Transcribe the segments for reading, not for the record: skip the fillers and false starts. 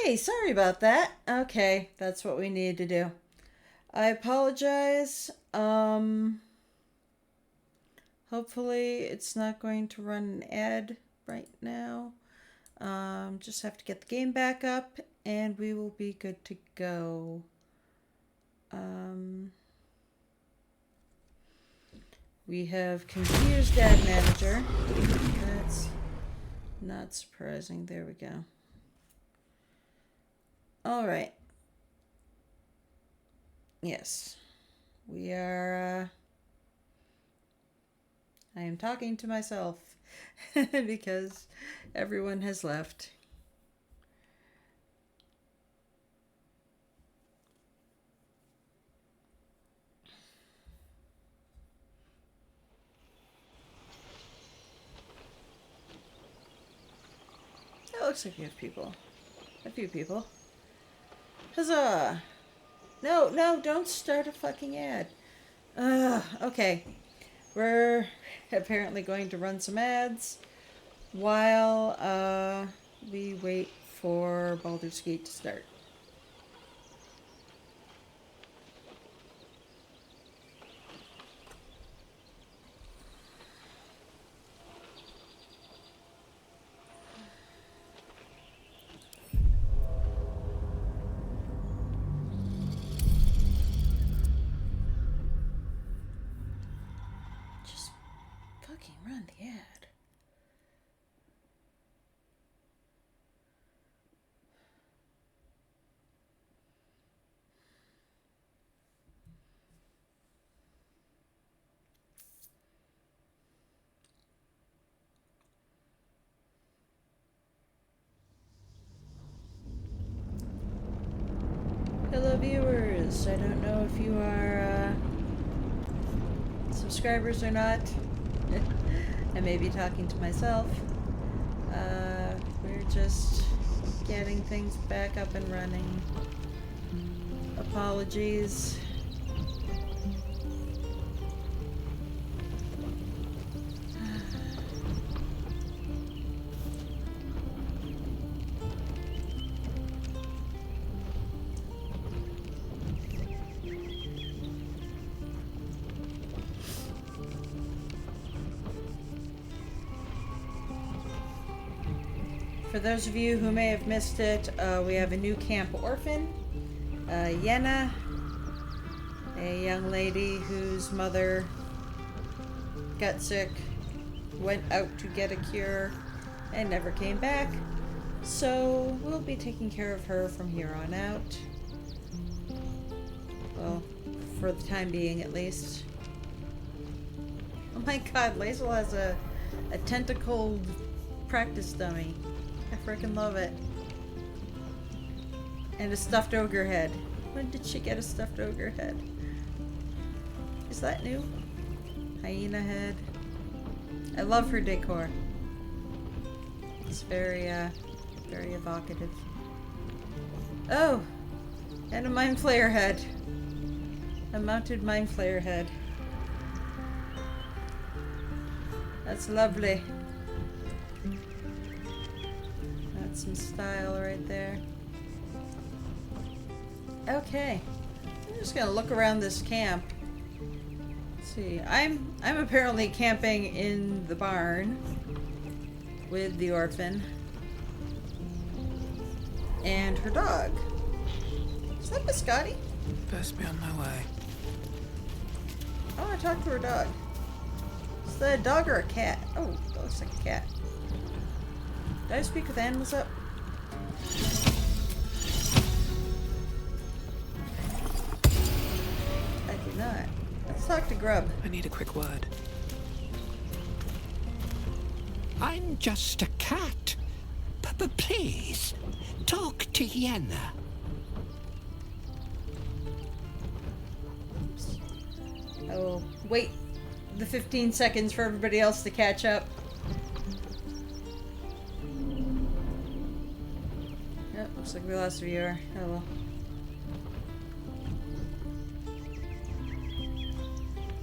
Hey, sorry about that. Okay, that's what we need to do. I apologize. Hopefully it's not going to run an ad right now. Just have to get the game back up and we will be good to go. We have confused ad manager. That's not surprising. There we go. All right. Yes. We are, I am talking to myself because everyone has left. It looks like we have people. A few people. Huzzah! No, don't start a fucking ad. Okay. We're apparently going to run some ads while we wait for Baldur's Gate to start. Just fucking run the ad. Hello viewers, I don't know if you are subscribers or not. I may be talking to myself. We're just getting things back up and running. Apologies. For those of you who may have missed it, we have a new camp orphan, Yenna, a young lady whose mother got sick, went out to get a cure, and never came back. So we'll be taking care of her from here on out. Well, for the time being at least. Oh my god, Lazel has a tentacled practice dummy. I freaking love it. And a stuffed ogre head. When did she get a stuffed ogre head? Is that new? Hyena head. I love her decor. It's very evocative. Oh! And a mind flayer head. A mounted mind flayer head. That's lovely. Some style right there. Okay, I'm just gonna look around this camp. Let's see, I'm apparently camping in the barn with the orphan and her dog. Is that Biscotti? Best be on my way. I want to talk to her dog. Is that a dog or a cat? Oh, that looks like a cat. Did I speak with animals up? I did not. Let's talk to Grub. I need a quick word. I'm just a cat. But please, talk to Yenna. Oh, wait the 15 seconds for everybody else to catch up. Yep, looks like we lost a viewer. Oh well.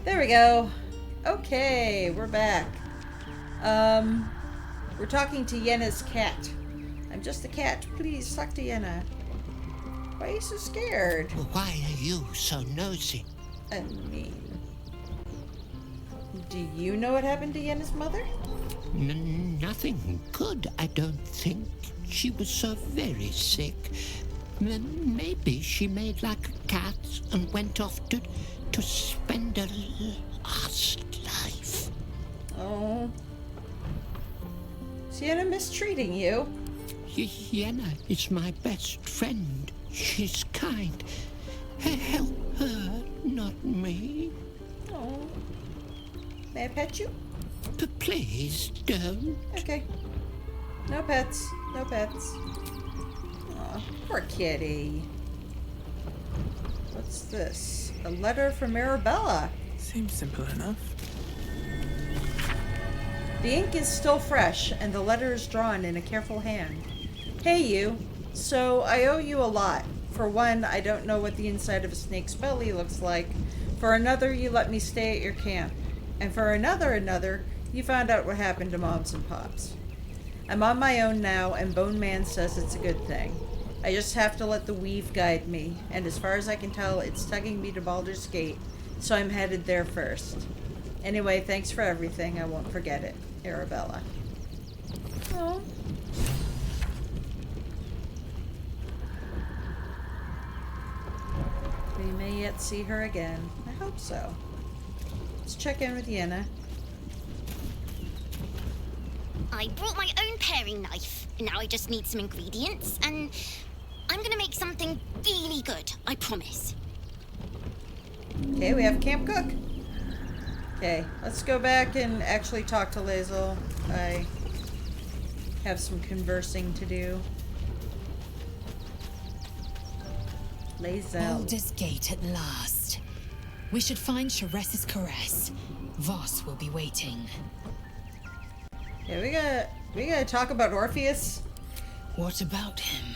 There we go. Okay, we're back. We're talking to Yenna's cat. I'm just a cat. Please, talk to Yenna. Why are you so scared? Why are you so nosy? I mean... Do you know what happened to Yenna's mother? Nothing good, I don't think. She was so very sick. Maybe she made like a cat and went off to spend her last life. Oh. Is Yenna mistreating you? Yenna is my best friend. She's kind. Help her, not me. Oh. May I pet you? Please don't. Okay. No pets. No pets. Aw, poor kitty. What's this? A letter from Arabella. Seems simple enough. The ink is still fresh, and the letter is drawn in a careful hand. Hey, you. So, I owe you a lot. For one, I don't know what the inside of a snake's belly looks like. For another, you let me stay at your camp. And for another, you found out what happened to Moms and Pops. I'm on my own now, and Bone Man says it's a good thing. I just have to let the weave guide me, and as far as I can tell, it's tugging me to Baldur's Gate, so I'm headed there first. Anyway, thanks for everything. I won't forget it. Arabella. Oh. We may yet see her again. I hope so. Let's check in with Yenna. I brought my own paring knife, and now I just need some ingredients, and I'm gonna make something really good, I promise. Okay, we have Camp Cook. Okay, let's go back and actually talk to Lae'zel. I have some conversing to do. Lae'zel. Baldur's Gate at last. We should find Shares's caress. Voss will be waiting. Yeah, we gotta talk about Orpheus. What about him?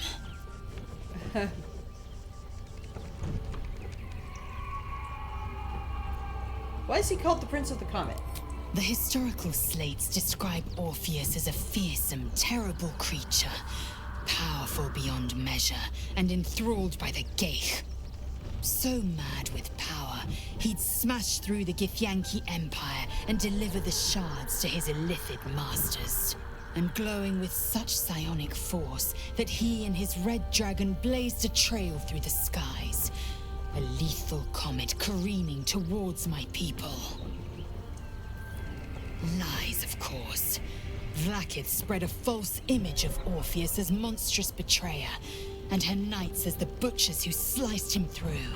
Why is he called the Prince of the Comet? The historical slates describe Orpheus as a fearsome, terrible creature, powerful beyond measure, and enthralled by the Geich. So mad with power, he'd smash through the Githyanki Empire and deliver the shards to his illithid masters. And glowing with such psionic force that he and his red dragon blazed a trail through the skies. A lethal comet careening towards my people. Lies, of course. Vlaakith spread a false image of Orpheus as monstrous betrayer, and her knights as the butchers who sliced him through.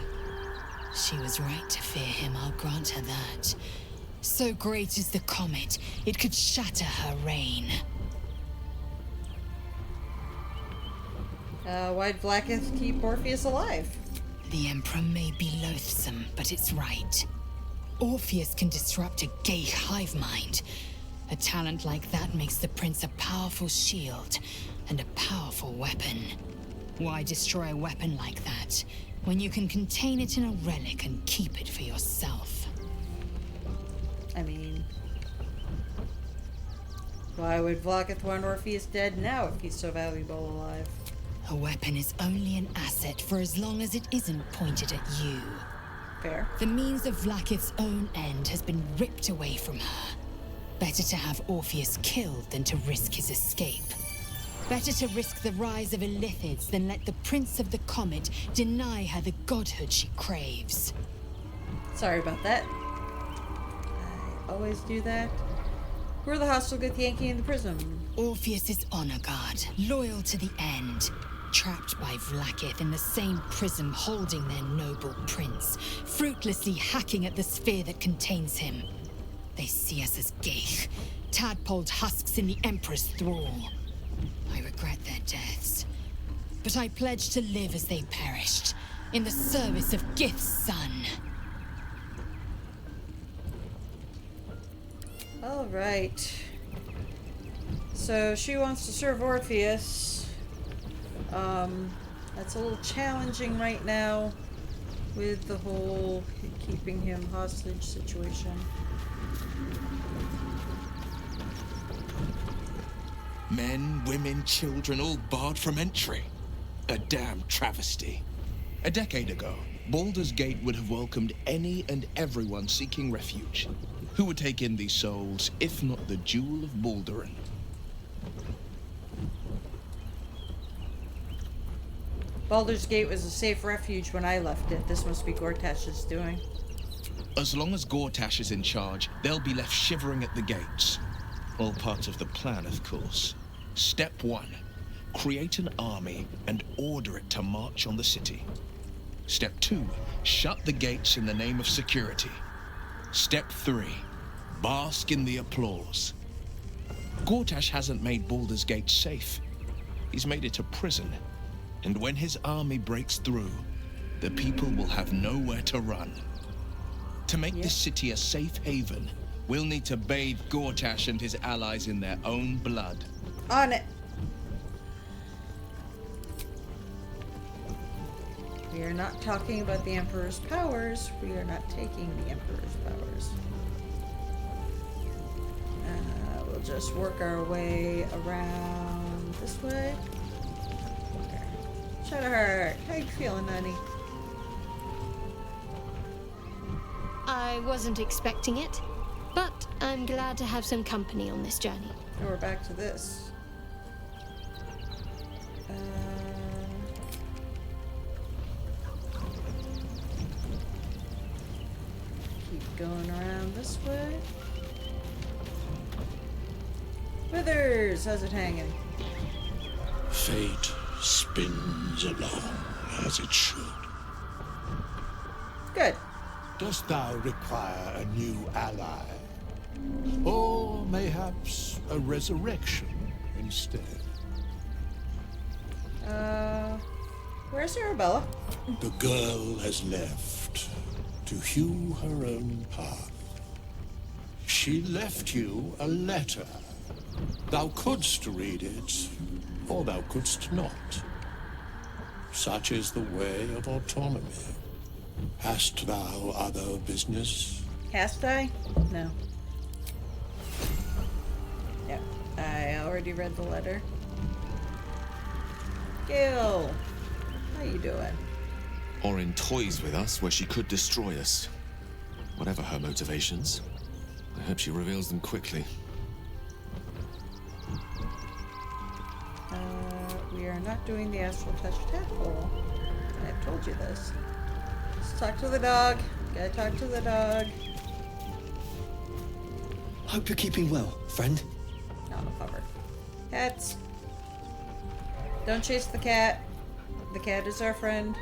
She was right to fear him, I'll grant her that. So great is the comet, it could shatter her reign. Why'd Vlaakith keep Orpheus alive? The Emperor may be loathsome, but it's right. Orpheus can disrupt a gay hive mind. A talent like that makes the prince a powerful shield and a powerful weapon. Why destroy a weapon like that when you can contain it in a relic and keep it for yourself? I mean... Why would Vlaakith want Orpheus dead now if he's so valuable alive? A weapon is only an asset for as long as it isn't pointed at you. Fair. The means of Vlaakith's own end has been ripped away from her. Better to have Orpheus killed than to risk his escape. Better to risk the rise of illithids than let the Prince of the Comet deny her the godhood she craves. Sorry about that. I always do that. Who are the hostile Githyanki in the prison? Orpheus is honor guard, loyal to the end. Trapped by Vlaakith in the same prism holding their noble prince, fruitlessly hacking at the sphere that contains him. They see us as Geich, tadpoled husks in the Emperor's thrall. I regret their deaths, but I pledge to live as they perished, in the service of Gith's son. All right. So she wants to serve Orpheus. That's a little challenging right now with the whole keeping him hostage situation. Men, women, children, all barred from entry. A damn travesty. A decade ago, Baldur's Gate would have welcomed any and everyone seeking refuge. Who would take in these souls, if not the Jewel of Baldurin? Baldur's Gate was a safe refuge when I left it. This must be Gortash's doing. As long as Gortash is in charge, they'll be left shivering at the gates. All part of the plan, of course. Step 1. Create an army and order it to march on the city. Step 2. Shut the gates in the name of security. Step 3. Bask in the applause. Gortash hasn't made Baldur's Gate safe. He's made it a prison. And when his army breaks through, the people will have nowhere to run. To make this city a safe haven, we'll need to bathe Gortash and his allies in their own blood. On it. We are not talking about the Emperor's powers. We are not taking the Emperor's powers. We'll just work our way around this way. Okay. Shadowheart, how you feeling, honey? I wasn't expecting it, but I'm glad to have some company on this journey. And we're back to this. Keep going around this way. Withers, how's it hanging? Fate spins along as it should. Good. Dost thou require a new ally? Or mayhaps a resurrection instead? Where's Arabella? The girl has left to hew her own path. She left you a letter. Thou couldst read it, or thou couldst not. Such is the way of autonomy. Hast thou other business? Hast I? No. Yeah, I already read the letter. Gil, how you doing? Orin toys with us where she could destroy us. Whatever her motivations, I hope she reveals them quickly. We are not doing the astral touch tadpole. I've told you this. Let's talk to the dog. Gotta talk to the dog. Hope you're keeping well, friend. Not a cover. Cats. Don't chase the cat. The cat is our friend.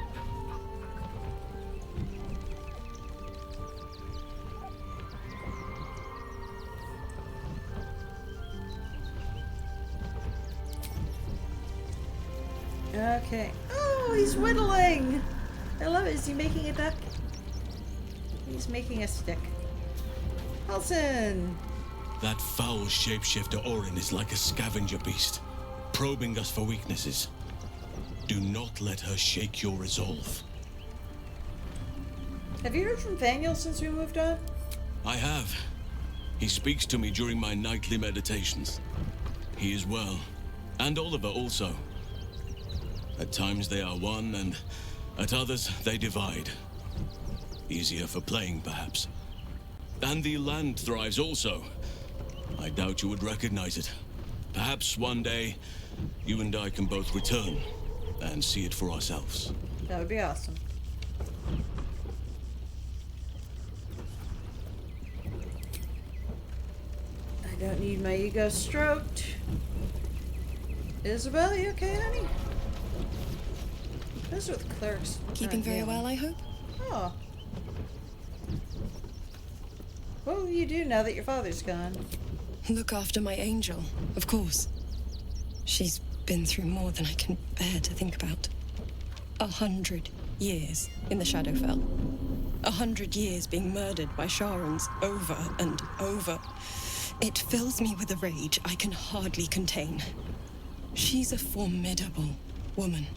Okay. Oh, he's whittling! I love it. Is he making a duck? He's making a stick. Halson! That foul shapeshifter Orin is like a scavenger beast, probing us for weaknesses. Do not let her shake your resolve. Have you heard from Thaniel since we moved on? I have. He speaks to me during my nightly meditations. He is well, and Oliver also. At times they are one, and at others they divide. Easier for playing, perhaps. And the land thrives also. I doubt you would recognize it. Perhaps one day, you and I can both return and see it for ourselves. That would be awesome. I don't need my ego stroked. Isabel, you okay, honey? This is with clerics. Keeping very well, I hope? Oh. What will you do now that your father's gone? Look after my angel, of course. She's been through more than I can bear to think about. 100 years in the Shadowfell. 100 years being murdered by Sharans over and over. It fills me with a rage I can hardly contain. She's a formidable woman,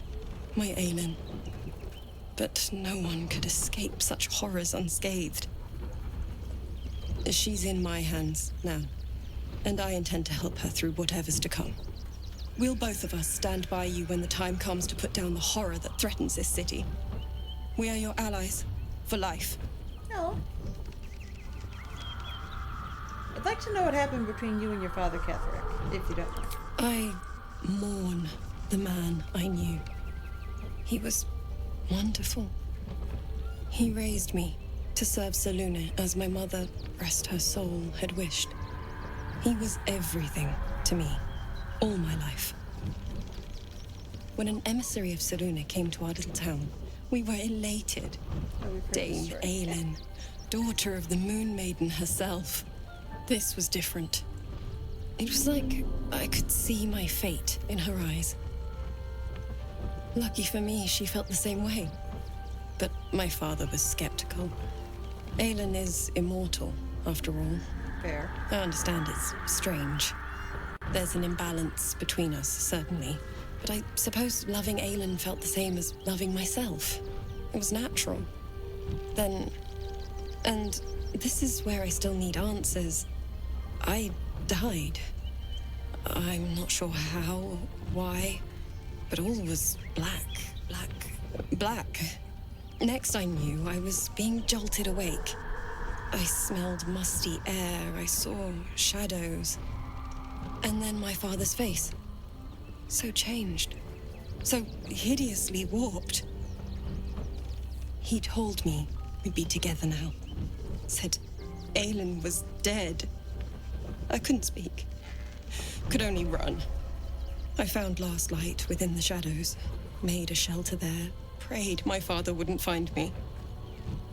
my Aelin. But no one could escape such horrors unscathed. She's in my hands now, and I intend to help her through whatever's to come. We'll both of us stand by you when the time comes to put down the horror that threatens this city. We are your allies, for life. No. I'd like to know what happened between you and your father, Ketherick, if you don't mind. I mourn the man I knew. He was wonderful. He raised me to serve Selûne as my mother, rest her soul, had wished. He was everything to me, all my life. When an emissary of Selûne came to our little town, we were elated. Dame Aelin, daughter of the Moon Maiden herself. This was different. It was like I could see my fate in her eyes. Lucky for me, she felt the same way. But my father was skeptical. Aelin is immortal, after all. Fair. I understand it's strange. There's an imbalance between us, certainly. But I suppose loving Aelin felt the same as loving myself. It was natural. Then... and this is where I still need answers. I died. I'm not sure how, or why, but all was black. Next I knew, I was being jolted awake. I smelled musty air, I saw shadows. And then my father's face. So changed. So hideously warped. He told me we'd be together now. Said Aelin was dead. I couldn't speak. Could only run. I found last light within the shadows. Made a shelter there. Prayed my father wouldn't find me.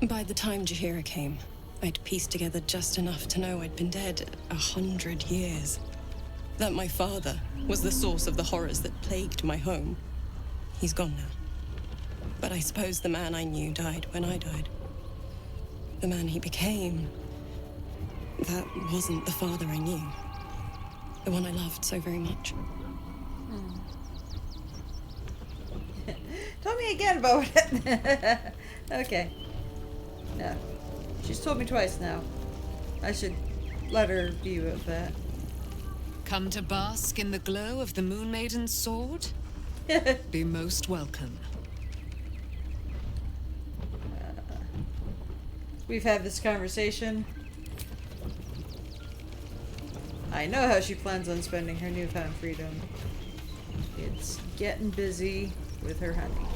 By the time Jaheira came, I'd pieced together just enough to know I'd been dead 100 years. That my father was the source of the horrors that plagued my home. He's gone now. But I suppose the man I knew died when I died. The man he became, that wasn't the father I knew. The one I loved so very much. Tell me again about it. Okay. No. She's told me twice now. I should let her view of that. Come to bask in the glow of the Moon Maiden's sword? Be most welcome. We've had this conversation. I know how she plans on spending her newfound freedom. It's getting busy with her honey.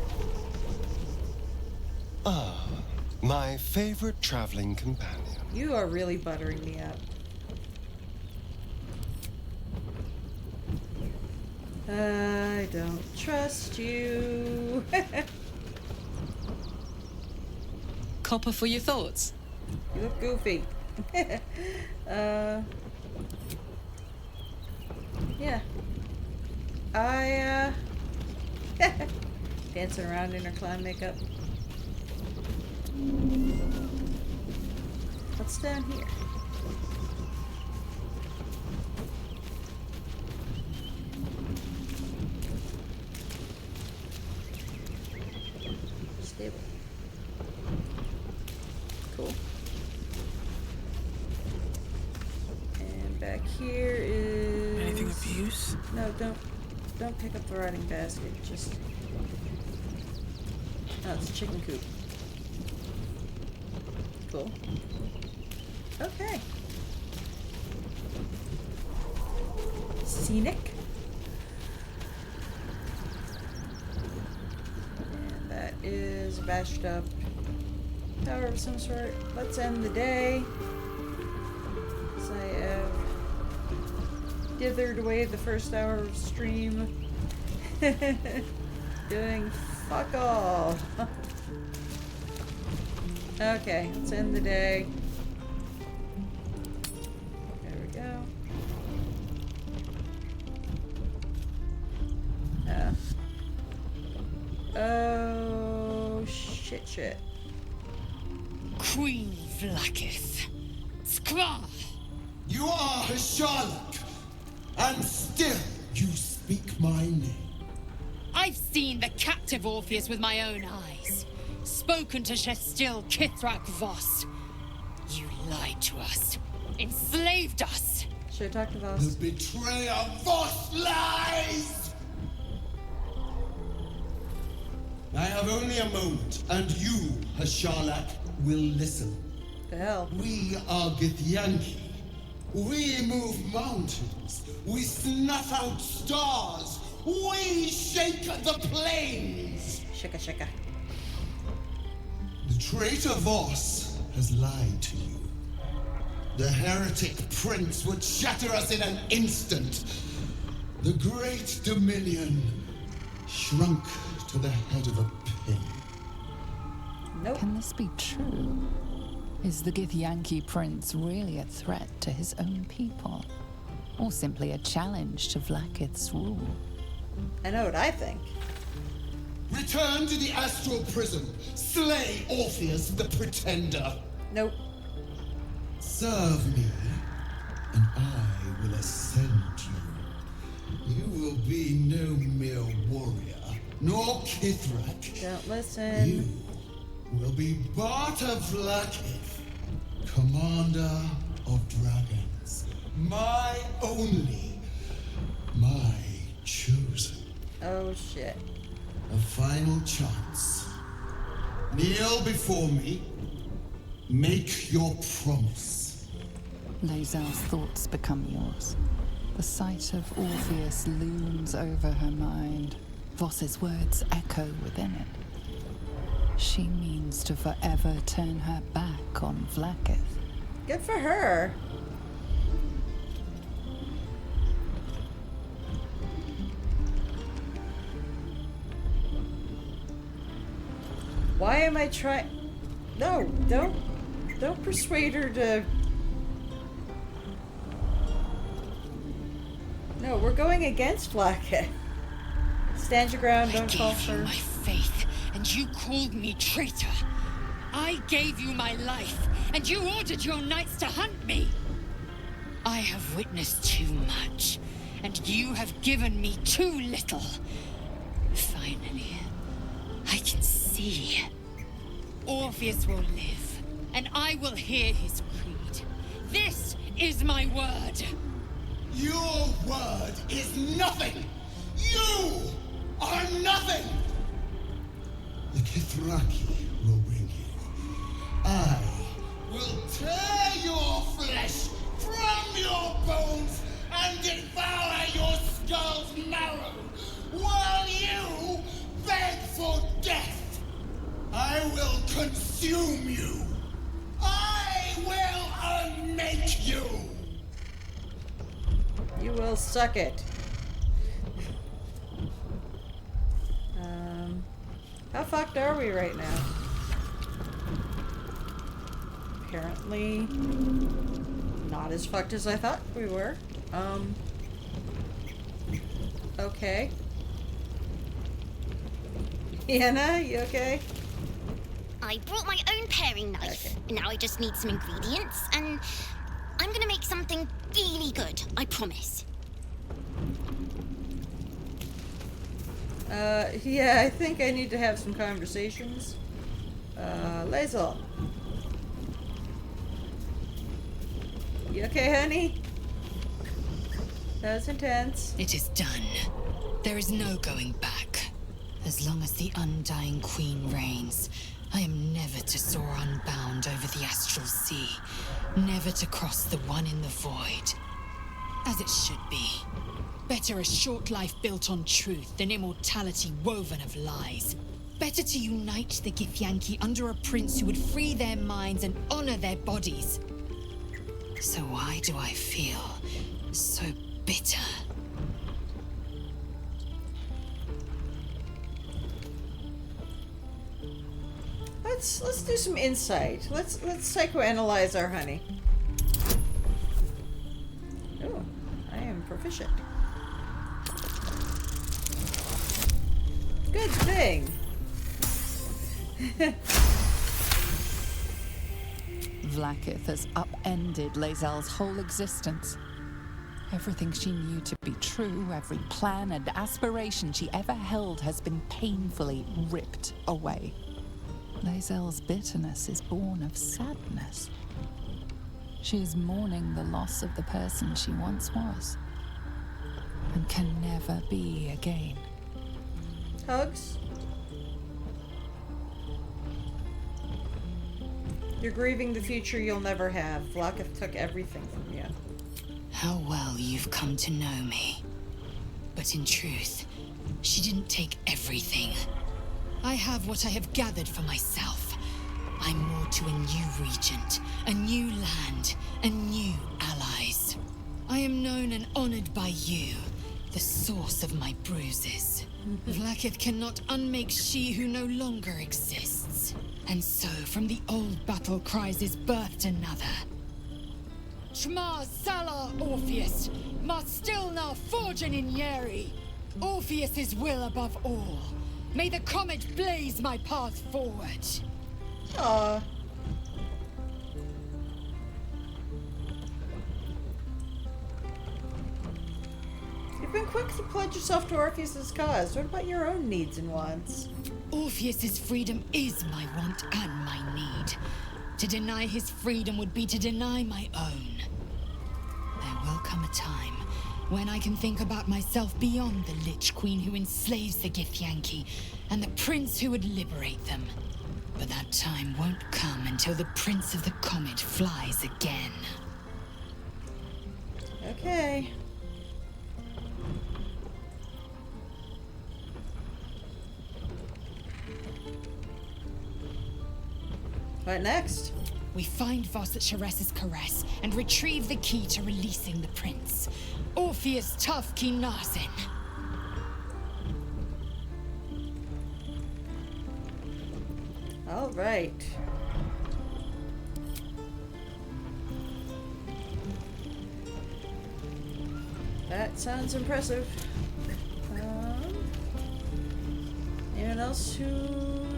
Ah, my favorite traveling companion. You are really buttering me up. I don't trust you. Copper for your thoughts. You look goofy. Yeah. Dancing around in her clown makeup. What's down here? Stable. Cool. And back here is... Anything of use? No, don't pick up the riding basket. Just... Oh, it's a chicken coop. Cool. Okay. Scenic. And that is bashed up tower of some sort. Let's end the day. As I have dithered away the first hour of stream. Doing fuck all. Okay, let's end the day. There we go. Oh, shit. Queen Vlaakith. Skra! You are a Charlotte, and still you speak my name. I've seen the captive Orpheus with my own eyes. Spoken to Shestil Kithrak Voss. You lied to us. Enslaved us. Should talk to The Voss. betrayer Voss lies! I have only a moment, and you, Hashalak, will listen. The hell? We are Githyanki. We move mountains. We snuff out stars. We shake the plains. Shaka shaka. The traitor Voss has lied to you. The heretic prince would shatter us in an instant. The great dominion shrunk to the head of a pin. Nope. Can this be true? Is the Githyanki prince really a threat to his own people? Or simply a challenge to Vlaakith's rule? I know what I think. Return to the astral prism. Slay Orpheus the pretender. Nope. Serve me, and I will ascend you. You will be no mere warrior, nor Kithrak. Don't listen. You will be Barta Vlaakith, commander of dragons. My only, my chosen. Oh shit. A final chance. Kneel before me. Make your promise. Lae'zel's thoughts become yours. The sight of Orpheus looms over her mind. Voss's words echo within it. She means to forever turn her back on Vlaakith. Good for her. Why am I trying? No, don't persuade her to. No, we're going against Vlaakith. Stand your ground, don't fall I gave you for. my faith, and you called me traitor. I gave you my life, and you ordered your knights to hunt me. I have witnessed too much, and you have given me too little. Finally, I can see. Orpheus will live, and I will hear his creed. This is my word. Your word is nothing! You are nothing! The Kithraki will bring you. I will tear your flesh from your bones and devour your skull's marrow, while you beg for death. I will consume you. I will unmake you. You will suck it. How fucked are we right now? Apparently not as fucked as I thought we were. Okay. Anna, you okay? I brought my own paring knife. Okay. And now I just need some ingredients, and I'm gonna make something really good, I promise. Yeah, I think I need to have some conversations. Lae'zel. You okay, honey? That was intense. It is done. There is no going back. As long as the Undying Queen reigns, I am never to soar unbound over the astral sea. Never to cross the one in the void. As it should be. Better a short life built on truth than immortality woven of lies. Better to unite the Githyanki under a prince who would free their minds and honor their bodies. So why do I feel so bitter? Let's do some insight. Let's psychoanalyze our honey. Oh, I am proficient. Good thing. Vlaakith has upended Lae'zel's whole existence. Everything she knew to be true, every plan and aspiration she ever held has been painfully ripped away. Lae'zel's bitterness is born of sadness. She is mourning the loss of the person she once was, and can never be again. Hugs? You're grieving the future you'll never have. Vlakith took everything from you. How well you've come to know me. But in truth, she didn't take everything. I have what I have gathered for myself. I'm more to a new regent, a new land, and new allies. I am known and honored by you, the source of my bruises. Vlakith cannot unmake she who no longer exists. And so, from the old battle cries is birthed another. Shma Salar Orpheus, Marstilna Forgen in Yeri. Orpheus's will above all. May the comet blaze my path forward. Aww. You've been quick to pledge yourself to Orpheus's cause. What about your own needs and wants? Orpheus's freedom is my want and my need. To deny his freedom would be to deny my own. There will come a time when I can think about myself beyond the Lich Queen who enslaves the Githyanki and the prince who would liberate them. But that time won't come until the Prince of the Comet flies again. Okay. What next? We find Voss at Sharess's caress and retrieve the key to releasing the prince. Orpheus Tough Kinarsin. All right. That sounds impressive. Anyone else who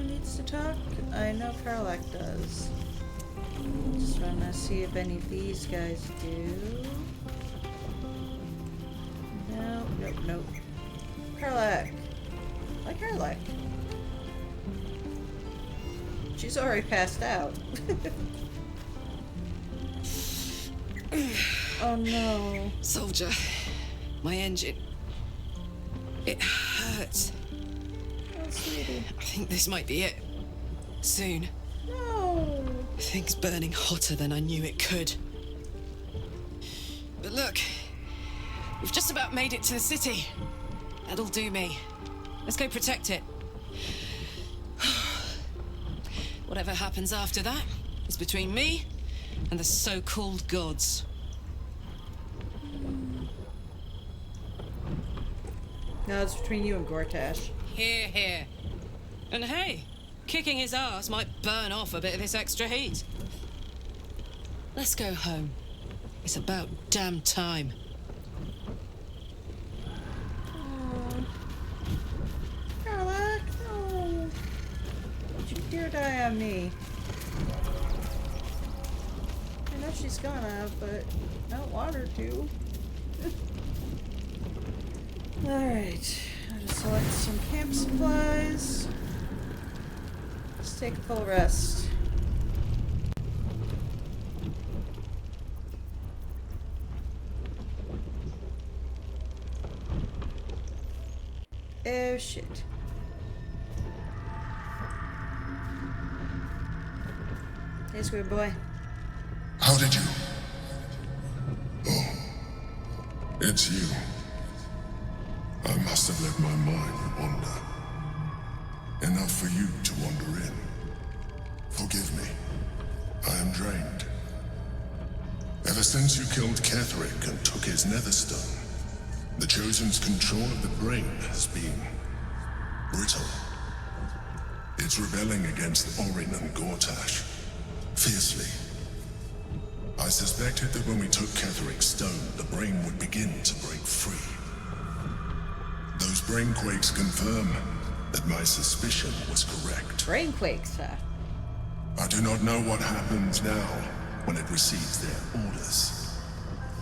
needs to talk? I know Karlak does. Just want to see if any of these guys do. Nope. Karlak. Why Karlak? She's already passed out. Oh no. Soldier, my engine. It hurts. Oh, sweetie. I think this might be it. Soon. No. Things burning hotter than I knew it could. But look, we've just about made it to the city. That'll do me. Let's go protect it. Whatever happens after that is between me and the so-called gods. No, it's between you and Gortash. Hear, hear. And hey, kicking his ass might burn off a bit of this extra heat. Let's go home. It's about damn time. Karlak, no. Don't you dare die on me. I know she's gonna, but I don't want her to. Alright, I'll just select some camp supplies. Let's take a full rest. Oh shit. Hey, squid boy. How did you? Oh, it's you. I must have let my mind wander. Enough for you to wander in. Forgive me. I am drained. Ever since you killed Ketheric and took his netherstone, the Chosen's control of the brain has been brittle. It's rebelling against Orin and Gortash, fiercely. I suspected that when we took Ketheric's stone, the brain would begin to break free. Those brainquakes confirm that my suspicion was correct. Brainquakes, huh? I do not know what happens now when it receives their orders,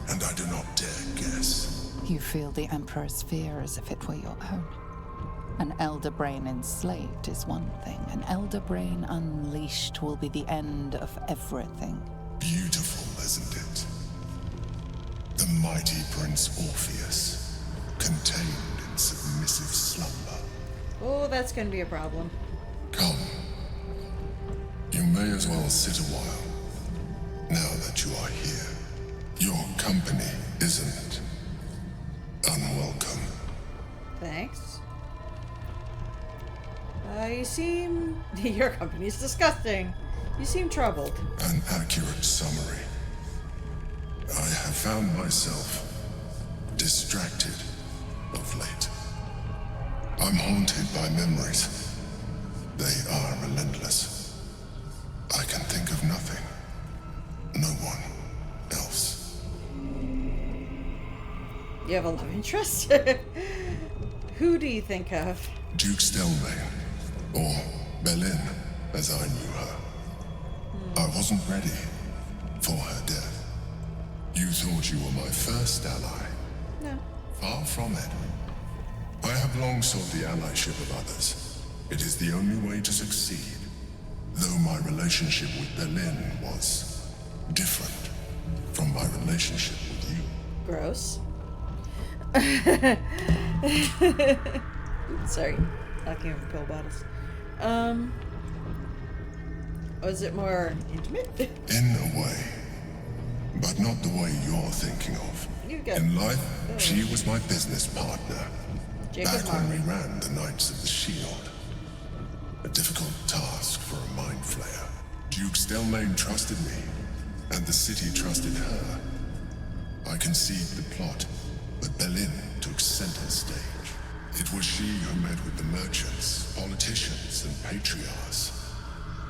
and I do not dare guess. You feel the Emperor's fear as if it were your own. An elder brain enslaved is one thing. An elder brain unleashed will be the end of everything. Beautiful isn't it? The mighty Prince Orpheus, contained in submissive slumber. Oh, that's gonna be a problem. Come. You may as well sit a while, now that you are here. Your company isn't unwelcome. Thanks. You seem... Your company's disgusting. You seem troubled. An accurate summary. I have found myself distracted of late. I'm haunted by memories. They are relentless. I can think of nothing. No one else. You have a love interest? Who do you think of? Duke Stelmane, or Berlin, as I knew her. I wasn't ready for her death. You thought you were my first ally. No. Far from it. I have long sought the allyship of others. It is the only way to succeed. Though my relationship with Berlin was different from my relationship with you. Gross. Sorry. Knocking over pill bottles. Was it more intimate? In a way. But not the way you're thinking of. In life, she was my business partner. Back when we ran the Knights of the Shield. A difficult task for a mind flayer. Duke Stelmane trusted me, and the city trusted her. I conceived the plot, but Berlin took center stage. It was she who met with the merchants, politicians, and patriarchs.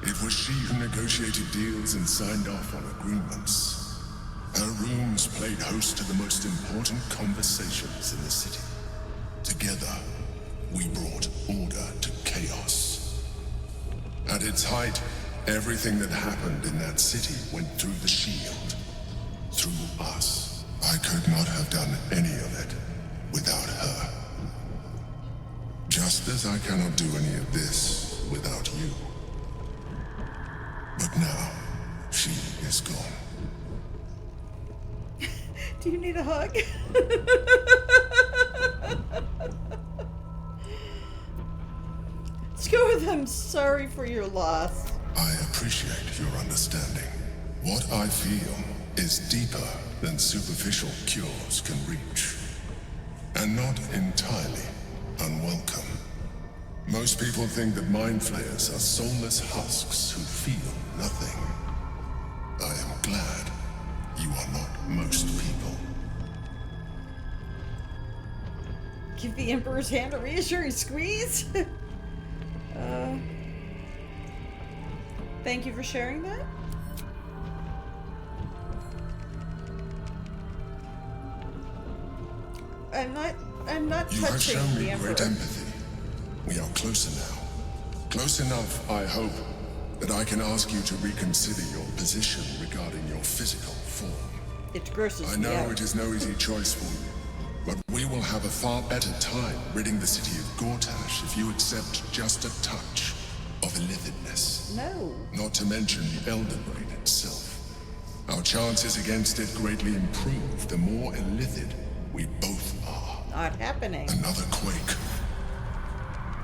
It was she who negotiated deals and signed off on agreements. Her rooms played host to the most important conversations in the city. Together, we brought order to chaos. At its height, everything that happened in that city went through the shield. Through us. I could not have done any of it without her. Just as I cannot do any of this without you. But now, she is gone. Do you need a hug? Let's go with I'm sorry for your loss. I appreciate your understanding. What I feel is deeper than superficial cures can reach. And not entirely unwelcome. Most people think that mind flayers are soulless husks who feel nothing. I am glad you are not most people. Give the Emperor's hand a reassuring squeeze? Thank you for sharing that. I'm not You have touching shown the me Emperor. great empathy. We are closer now. Close enough, I hope, that I can ask you to reconsider your position regarding your physical form. It grosses I me know out. it is no easy choice for you, but we will have a far better time ridding the city of Gortash if you accept just a touch of illithidness. No. Not to mention the Elden Ring itself. Our chances against it greatly improve the more illithid we both are. Not happening. Another quake.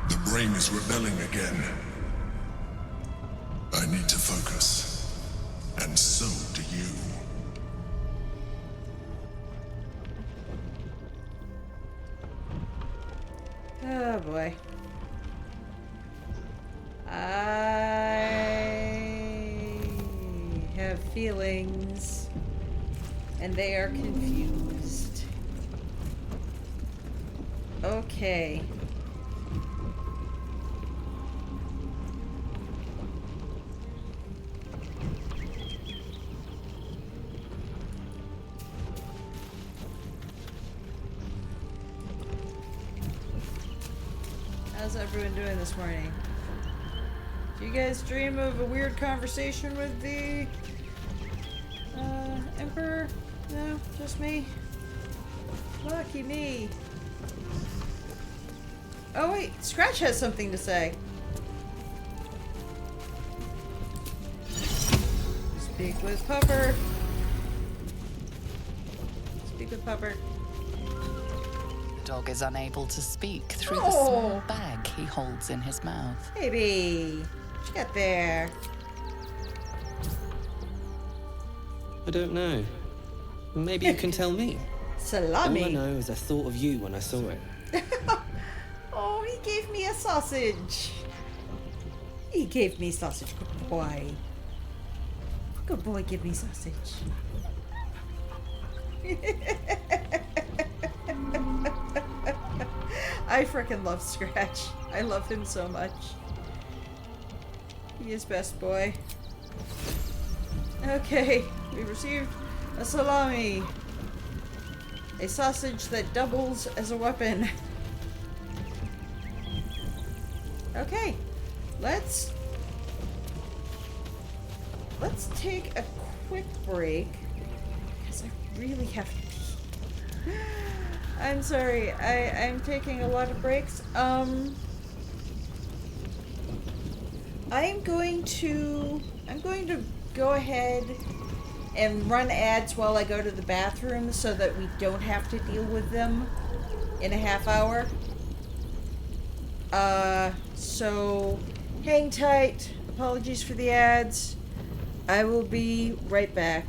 The brain is rebelling again. I need to focus. And so do you. Oh boy. I have feelings, and they are confused. Okay. How's everyone doing this morning? Do you guys dream of a weird conversation with the Emperor? No, just me. Lucky me. Oh wait, Scratch has something to say. Speak with Puffer. Stupid pupper. The dog is unable to speak through the Oh. small bag he holds in his mouth. Baby, what you got there? I don't know. Maybe you can tell me. Salami. All I know is I thought of you when I saw it. Oh, he gave me a sausage. He gave me sausage. Good boy. Good boy, give me sausage. I freaking love Scratch. I love him so much. He is best boy. Okay, we received a salami. A sausage that doubles as a weapon. Okay, let's take a quick break because I really have to pee. I'm sorry, I'm taking a lot of breaks. I'm going to go ahead and run ads while I go to the bathroom so that we don't have to deal with them in a half hour. So hang tight. Apologies for the ads. I will be right back.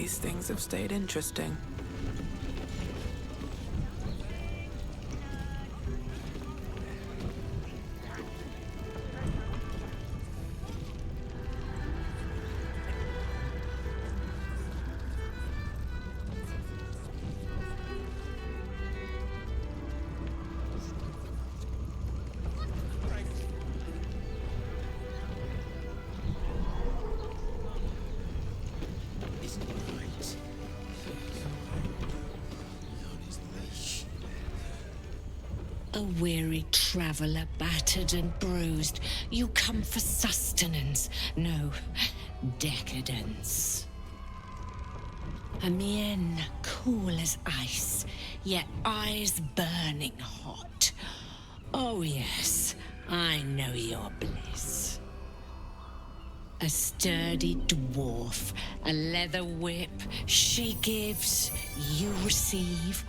These things have stayed interesting. A weary traveller, battered and bruised, you come for sustenance, no, decadence. A mien cool as ice, yet eyes burning hot. Oh yes, I know your bliss. A sturdy dwarf, a leather whip, she gives, you receive.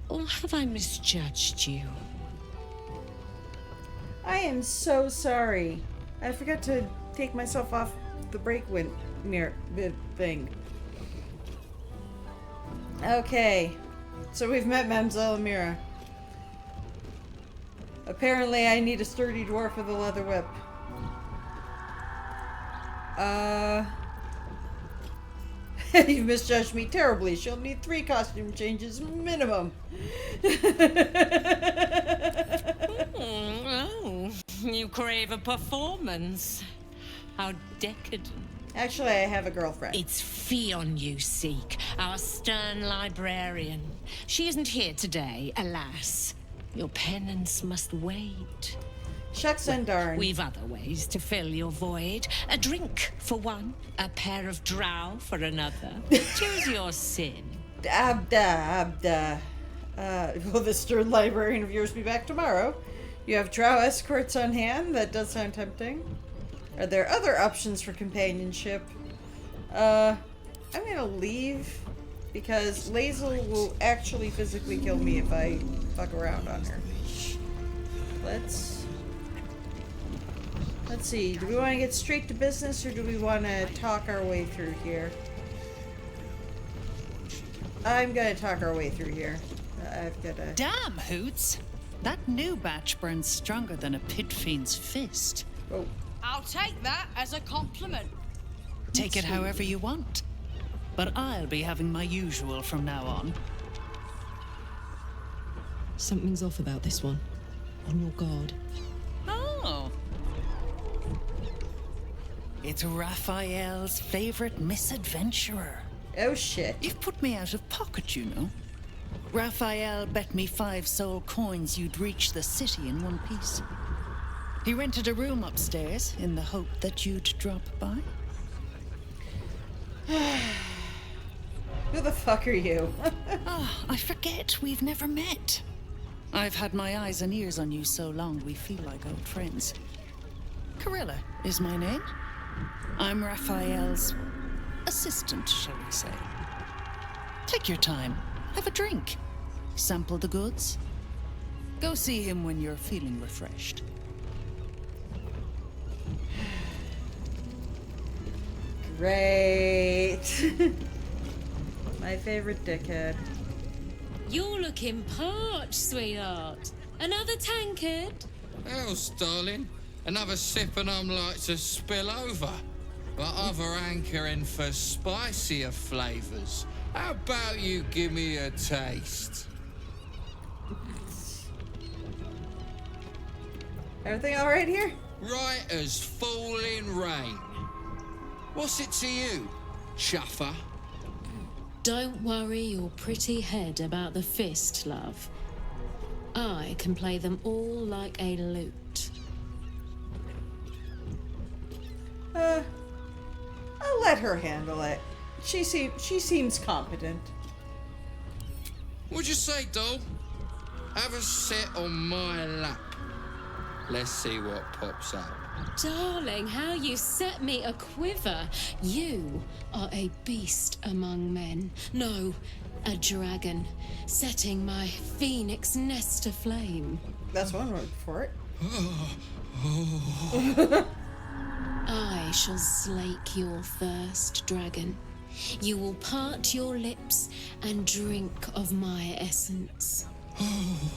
Or have I misjudged you? I am so sorry. I forgot to take myself off the break mirror thing. Okay, so we've met Mamselle Amira. Apparently I need a sturdy dwarf with a leather whip. You've misjudged me terribly. She'll need 3 costume changes minimum. Oh, you crave a performance. How decadent. Actually, I have a girlfriend. It's Fionn you seek, our stern librarian. She isn't here today, alas. Your penance must wait. Shucks and darn. We've other ways to fill your void. A drink for one, a pair of drow for another. Choose your sin. Abda. Will this stern librarian of yours be back tomorrow? You have drow escorts on hand? That does sound tempting. Are there other options for companionship? I'm gonna leave because Lae'zel will actually physically kill me if I fuck around on her. Let's see, do we want to get straight to business or do we want to talk our way through here? I'm gonna talk our way through here. I've got to... Damn, Hoots! That new batch burns stronger than a pit fiend's fist. Oh. I'll take that as a compliment. Take it however you want. But I'll be having my usual from now on. Something's off about this one. On your guard. Oh. It's Raphael's favorite misadventurer. Oh shit. You've put me out of pocket, you know. Raphael bet me 5 soul coins you'd reach the city in one piece. He rented a room upstairs in the hope that you'd drop by. Who the fuck are you? I forget we've never met. I've had my eyes and ears on you so long we feel like old friends. Carilla is my name. I'm Raphael's assistant, shall we say. Take your time. Have a drink. Sample the goods. Go see him when you're feeling refreshed. Great. My favorite dickhead. You're looking parched, sweetheart. Another tankard? Else, darling. Another sip and I'm like to spill over. But other hankering for spicier flavors. How about you give me a taste? Everything all right here? Right as falling rain. What's it to you, chuffer? Don't worry your pretty head about the fist, love. I can play them all like a lute. I'll let her handle it. She seems competent. What'd you say, doll? Have a sit on my lap. Let's see what pops up. Darling, how you set me a quiver. You are a beast among men. No, a dragon, setting my phoenix nest aflame. That's one word for it. I shall slake your thirst, dragon. you will part your lips and drink of my essence. Oh,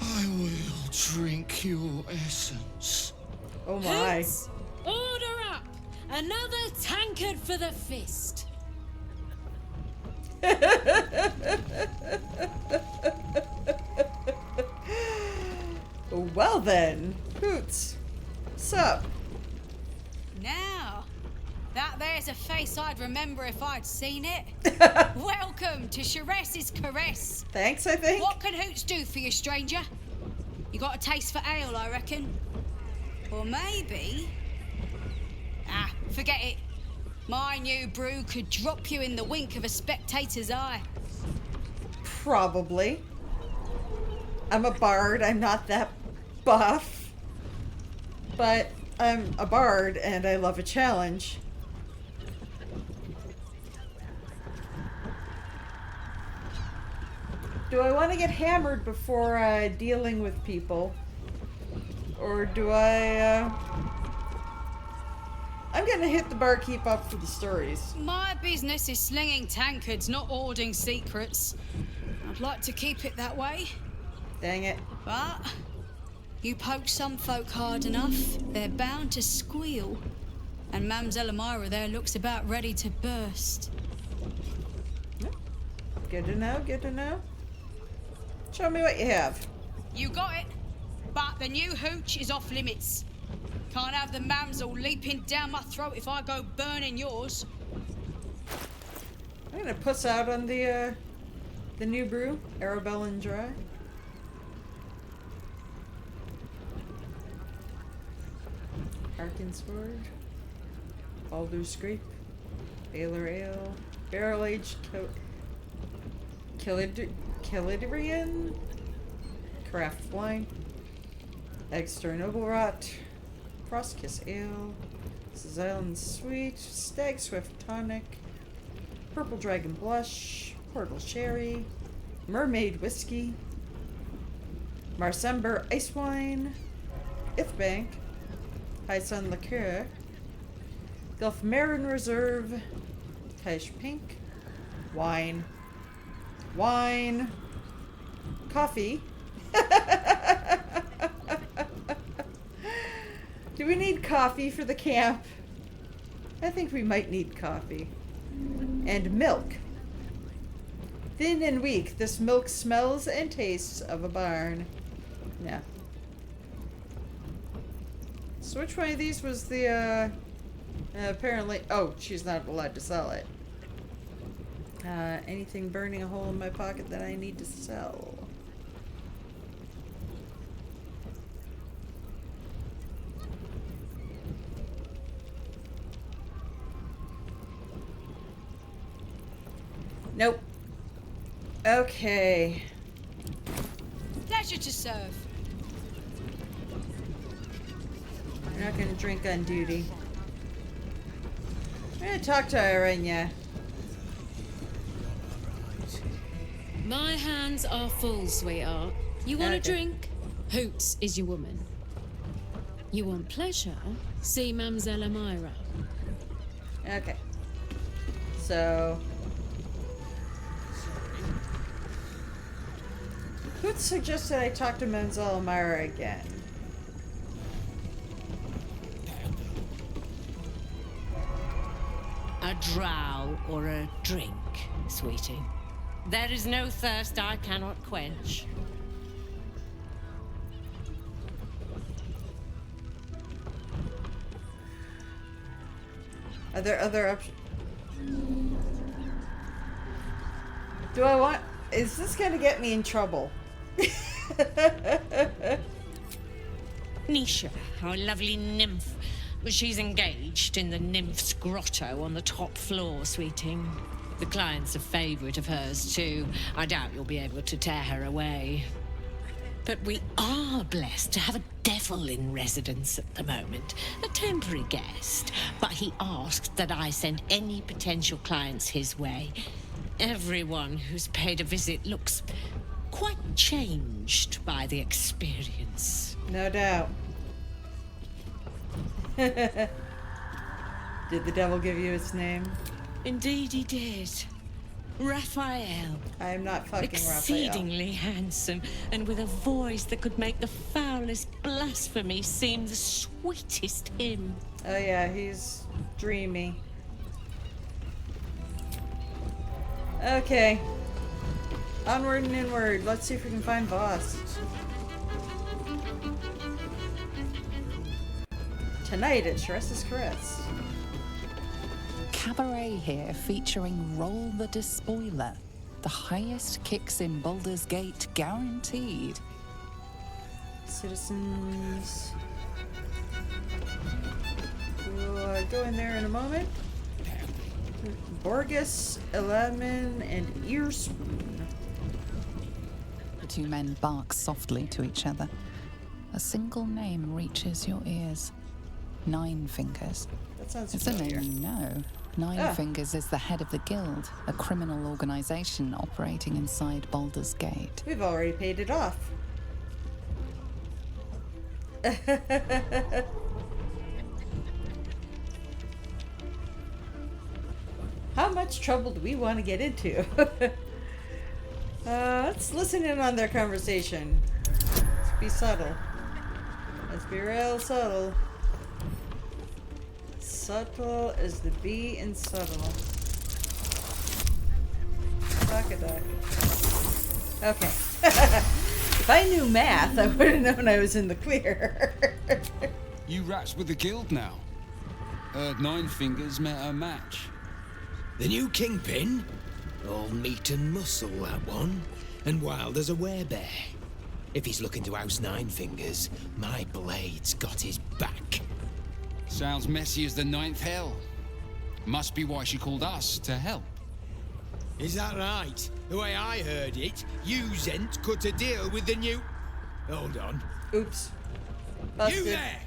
I will drink your essence. Oh my. Hoots, order up! Another tankard for the fist. Well then, Hoots, what's up? Now, that there's a face I'd remember if I'd seen it. Welcome to Sharess's Caress. Thanks, I think. What can Hoots do for you, stranger? You got a taste for ale, I reckon. Or maybe... Ah, forget it. My new brew could drop you in the wink of a spectator's eye. Probably. I'm a bard, I'm not that buff. But I'm a bard and I love a challenge. Do I want to get hammered before dealing with people? Or do I, I'm gonna hit the barkeep up for the stories. My business is slinging tankards, not hoarding secrets. I'd like to keep it that way. Dang it. But you poke some folk hard enough, they're bound to squeal. And Mamselle Elmira there looks about ready to burst. Good to know, good to know. Show me what you have. You got it. But the new hooch is off limits. Can't have the mamsel leaping down my throat if I go burning yours. I'm gonna puss out on the new brew, Arabelle and Dry. Harkin Sword, Baldur Scrape, Baylor Ale, Barrel Aged Calidrian, Craft Wine, Egster Noble Rot, Frostkiss Ale, Island Sweet, Stag Swift Tonic, Purple Dragon Blush, Portal Sherry, Mermaid Whiskey, Marsember Ice Wine, Ifbank, High Sun Liqueur, Gulf Marin Reserve, Taish Pink, Wine, Coffee. Do we need coffee for the camp? I think we might need coffee. And milk. Thin and weak, this milk smells and tastes of a barn. Yeah. So which one of these was the, apparently, oh, she's not allowed to sell it. Anything burning a hole in my pocket that I need to sell? Nope. Okay. Pleasure to serve. We're not gonna drink on duty. I'm gonna talk to Irenya. My hands are full, sweetheart. You want a drink? Hoots is your woman. You want pleasure? See Mamselle Elmira. Okay. So... who suggested I talk to Mamselle Elmira again? A drow or a drink, sweetie. There is no thirst I cannot quench. Are there other options? Do I want... is this gonna get me in trouble? Nisha, our lovely nymph. She's engaged in the nymph's grotto on the top floor, sweeting. The client's a favorite of hers, too. I doubt you'll be able to tear her away. But we are blessed to have a devil in residence at the moment. A temporary guest. But he asked that I send any potential clients his way. Everyone who's paid a visit looks quite changed by the experience. No doubt. Did the devil give you its name? Indeed he did. Raphael. I am not fucking Exceedingly handsome, and with a voice that could make the foulest blasphemy seem the sweetest hymn. Oh yeah, he's dreamy. Okay. Onward and inward. Let's see if we can find Voss. Tonight at Shress's Caress. Cabaret here featuring Roll the Despoiler. The highest kicks in Baldur's Gate guaranteed. Citizens. We'll go in there in a moment. Borgus, Elamin, and Earspoon. The two men bark softly to each other. A single name reaches your ears. Nine Fingers. That sounds it's familiar. A name you know. Nine Fingers is the head of the guild, a criminal organization operating inside Baldur's Gate. We've already paid it off. How much trouble do we want to get into? Let's listen in on their conversation. Let's be subtle. Let's be real subtle. Subtle as the bee in subtle. Duck a duck. Okay. If I knew math, I would have known I was in the clear. You rats with the guild now. Heard Nine Fingers met her match. The new kingpin? All meat and muscle, that one. And wild as a werebear. If he's looking to oust Nine Fingers, my blade's got his back. Sounds messy as the ninth hell. Must be why she called us to help. Is that right? The way I heard it, you Zent cut a deal with the new... Hold on. Oops. You there!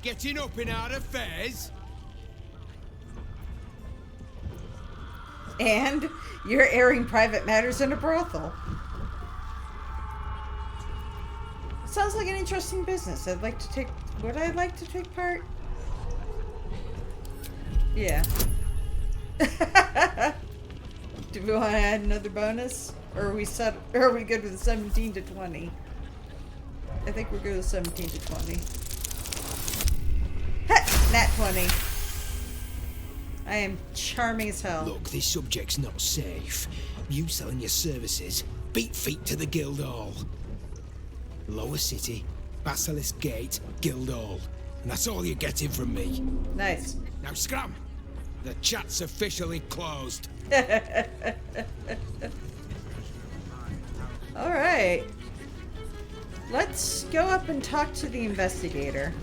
Getting up in our affairs? And you're airing private matters in a brothel. Sounds like an interesting business. I'd like to take... Would I like to take part? Yeah. Do we want to add another bonus? Or are we set? Or are we good with 17 to 20? I think we're good with 17 to 20. Ha! Nat 20. I am charming as hell. Look, this subject's not safe. You selling your services, beat feet to the Guildhall. Lower City, Basilisk Gate, Guildhall. And that's all you're getting from me. Nice. Now scram! The chat's officially closed. Alright. Let's go up and talk to the investigator.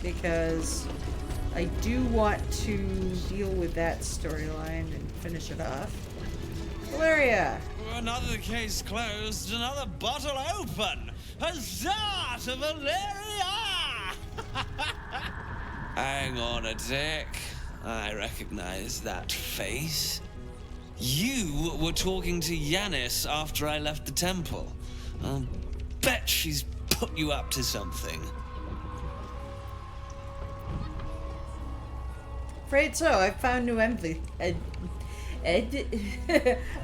Because I do want to deal with that storyline and finish it off. Valeria! Another case closed, another bottle open! Huzzah to Valeria! Hang on a tick. I recognize that face. You were talking to Yanis after I left the temple. I'll bet she's put you up to something. Afraid so. I've found new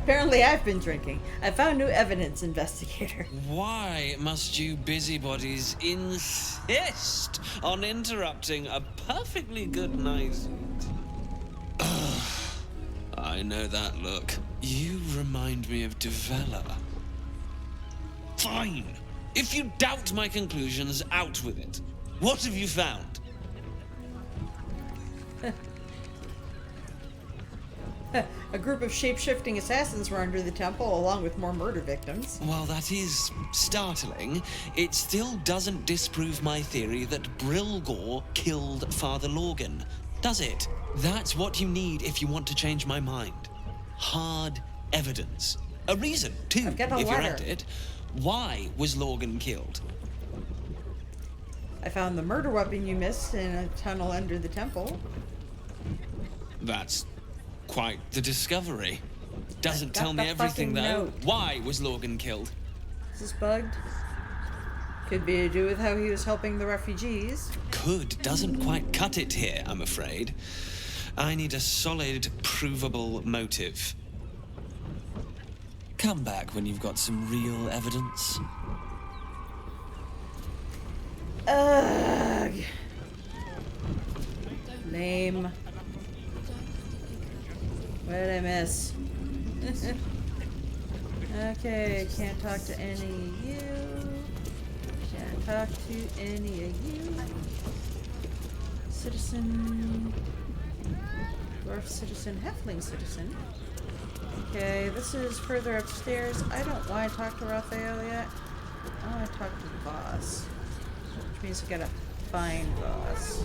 apparently I've been drinking. I found new evidence, investigator. Why must you busybodies insist on interrupting a perfectly good night? I know that look. You remind me of Devella. Fine. If you doubt my conclusions, out with it. What have you found? A group of shape-shifting assassins were under the temple, along with more murder victims. While that is startling, it still doesn't disprove my theory that Brilgor killed Father Lorgan, does it? That's what you need if you want to change my mind. Hard evidence. A reason, too, if you're at it. Why was Lorgan killed? I found the murder weapon you missed in a tunnel under the temple. That's quite the discovery. Doesn't tell me everything, though. Note. Why was Lorgan killed? Is this bugged? Could be to do with how he was helping the refugees. Could doesn't quite cut it here, I'm afraid. I need a solid, provable motive. Come back when you've got some real evidence. Ugh. Lame. What did I miss? Okay, can't talk to any of you. Can't talk to any of you. Citizen. Dwarf citizen, halfling citizen. Okay, this is further upstairs. I don't want to talk to Raphael yet. I want to talk to the boss. Which means we gotta find boss.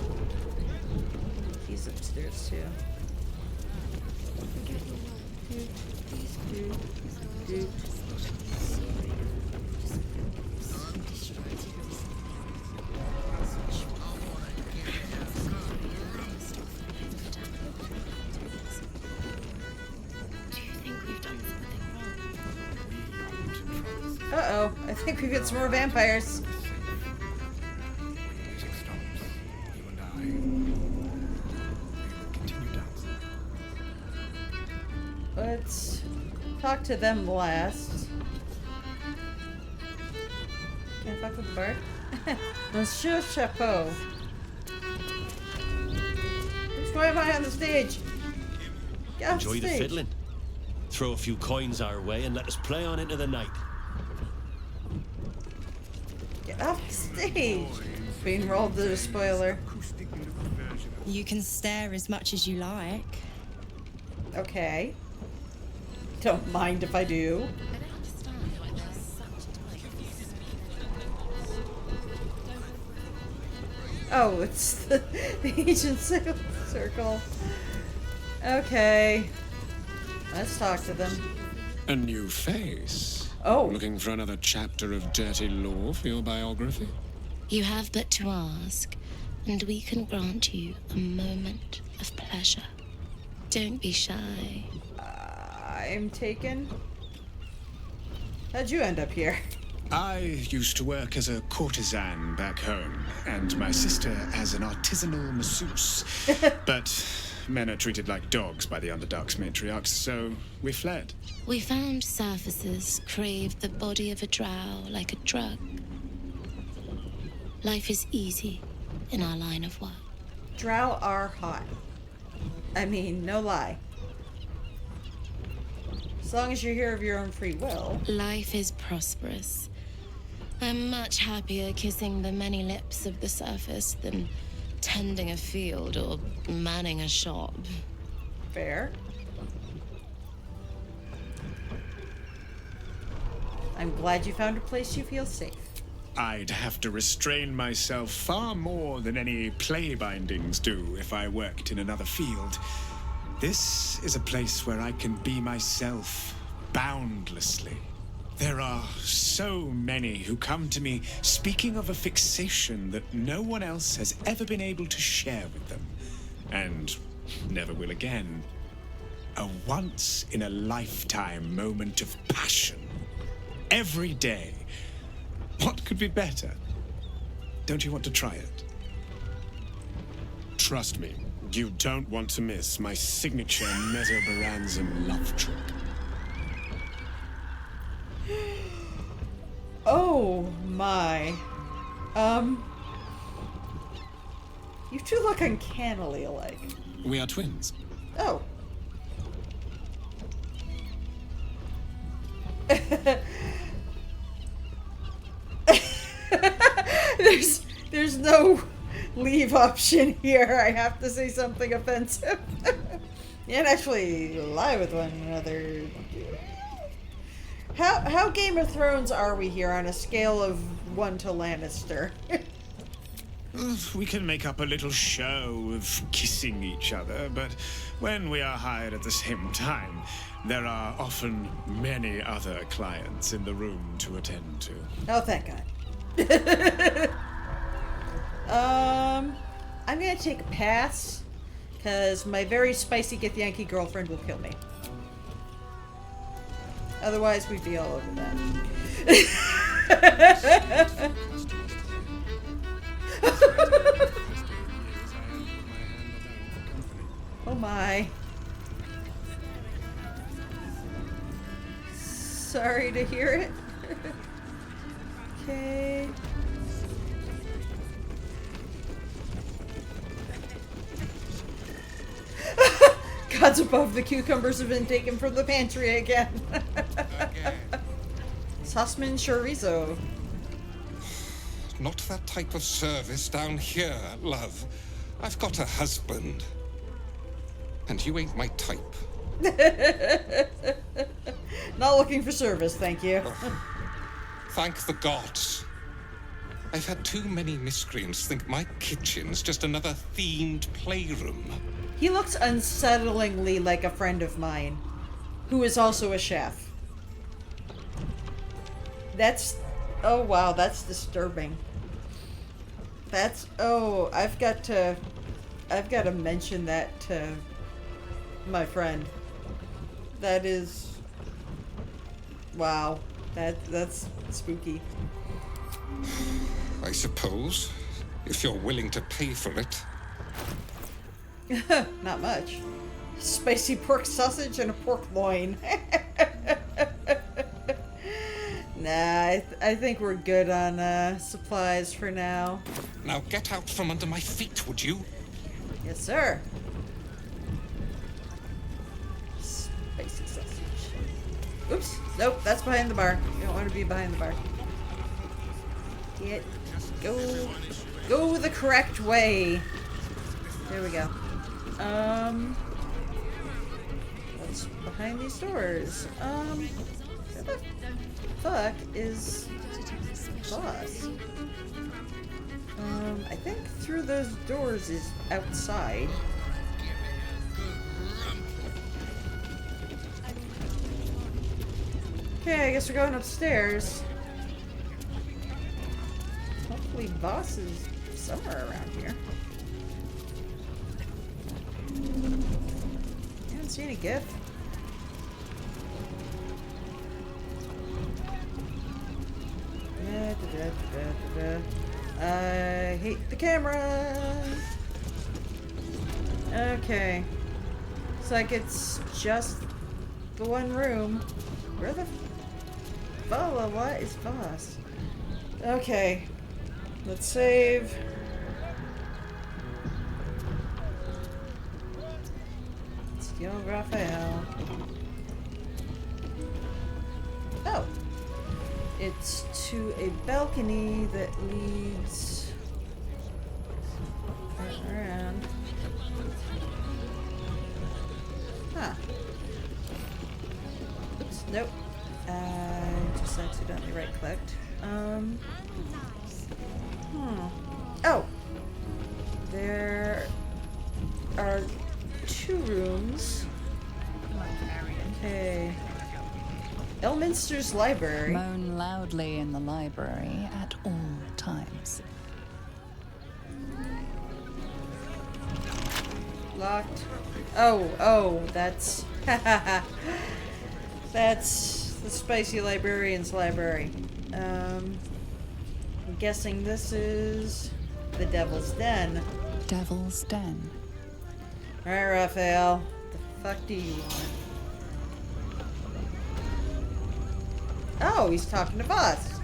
He's upstairs too. Doot. Uh-oh, I think we've got some more vampires. Let's talk to them last. Can I fuck with the bard? Monsieur Chapeau. Why am I on the stage? Get off Enjoy the the stage. fiddling. Throw a few coins our way and let us play on into the night. Get off the stage. Being rolled to the spoiler. You can stare as much as you like. Okay. Don't mind if I do. Oh, it's the ancient circle. Okay. Let's talk to them. A new face. Oh. Looking for another chapter of dirty lore for your biography? You have but to ask, and we can grant you a moment of pleasure. Don't be shy. I'm taken. How'd you end up here? I used to work as a courtesan back home, and my sister as an artisanal masseuse. But men are treated like dogs by the Underdark's matriarchs, so we fled. We found surfaces craved the body of a drow like a drug. Life is easy in our line of work. Drow are hot. I mean, no lie. As long as you're here of your own free will. Life is prosperous. I'm much happier kissing the many lips of the surface than tending a field or manning a shop. Fair. I'm glad you found a place you feel safe. I'd have to restrain myself far more than any play bindings do if I worked in another field. This is a place where I can be myself, boundlessly. There are so many who come to me speaking of a fixation that no one else has ever been able to share with them, and never will again. A once-in-a-lifetime moment of passion. Every day. What could be better? Don't you want to try it? Trust me, you don't want to miss my signature Mesobaranzan love trick. Oh my. You two look uncannily alike. We are twins. Oh. There's no leave option here. I have to say something offensive. And actually lie with one another. How Game of Thrones are we here on a scale of 1 to Lannister? We can make up a little show of kissing each other, but when we are hired at the same time, there are often many other clients in the room to attend to. Oh, thank God. I'm gonna take a pass, because my very spicy Get Yankee girlfriend will kill me. Otherwise, we'd be all over that. Oh gods above, the cucumbers have been taken from the pantry again. Sussman chorizo. Not that type of service down here, love. I've got a husband. And you ain't my type. Not looking for service, thank you. Thank the gods. I've had too many miscreants think my kitchen's just another themed playroom. He looks unsettlingly like a friend of mine, who is also a chef. That's... oh wow, that's disturbing. That's... oh, I've got to mention that to my friend. That is... wow. That's spooky. I suppose, if you're willing to pay for it. Not much. Spicy pork sausage and a pork loin. Nah, I think we're good on supplies for now. Now get out from under my feet, would you? Yes, sir. Spicy sausage. Oops. Nope, that's behind the bar. You don't want to be behind the bar. Go the correct way. There we go. What's behind these doors? Where the fuck is boss? I think through those doors is outside. Okay, I guess we're going upstairs. Hopefully boss is somewhere around here. I don't see any gift. I hate the camera. Okay. Looks like it's just the one room. Where the... oh, what is boss? Okay. Let's save. Steal Raphael. Oh. It's to a balcony that leads around. Huh. Oops, nope. I just accidentally right-clicked. Oh! There are 2 rooms. Okay. Elminster's library. Moan loudly in the library at all times. Locked. Oh, that's... that's the spicy librarian's library. I'm guessing this is the Devil's Den. Devil's Den. Alright, Raphael. What the fuck do you want? Oh, he's talking to us.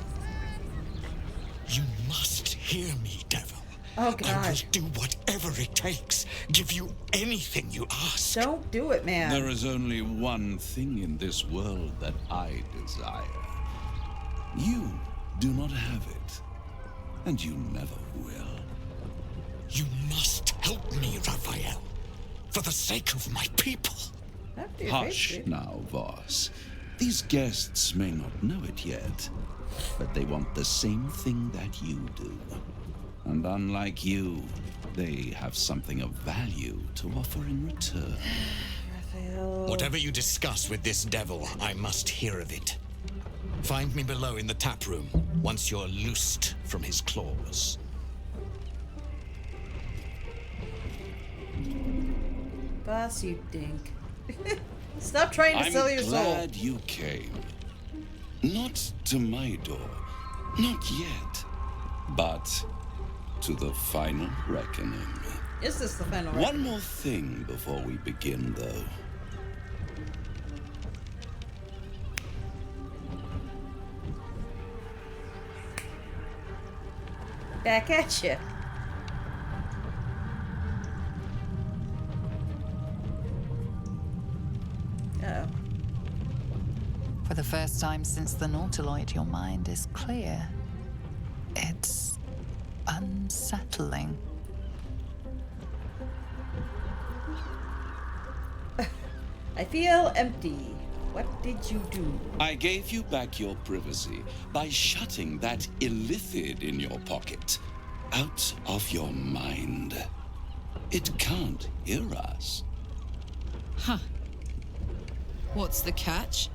You must hear me, devil. Oh, God. I will do whatever it takes. Give you anything you ask. Don't do it, man. There is only one thing in this world that I desire. You do not have it, and you never will. You must help me, Raphael, for the sake of my people. Hush now, Voss. These guests may not know it yet, but they want the same thing that you do. And unlike you, they have something of value to offer in return. Whatever you discuss with this devil, I must hear of it. Find me below in the tap room, once you're loosed from his claws. Boss, you dink. Stop trying to sell your soul. I'm glad you came. Not to my door, not yet, but to the final reckoning. Is this the final reckoning? One more thing before we begin, though. Back at you. first time since the Nautiloid your mind is clear. It's unsettling. I feel empty. What did you do? I gave you back your privacy by shutting that illithid in your pocket out of your mind. It can't hear us. Huh. What's the catch?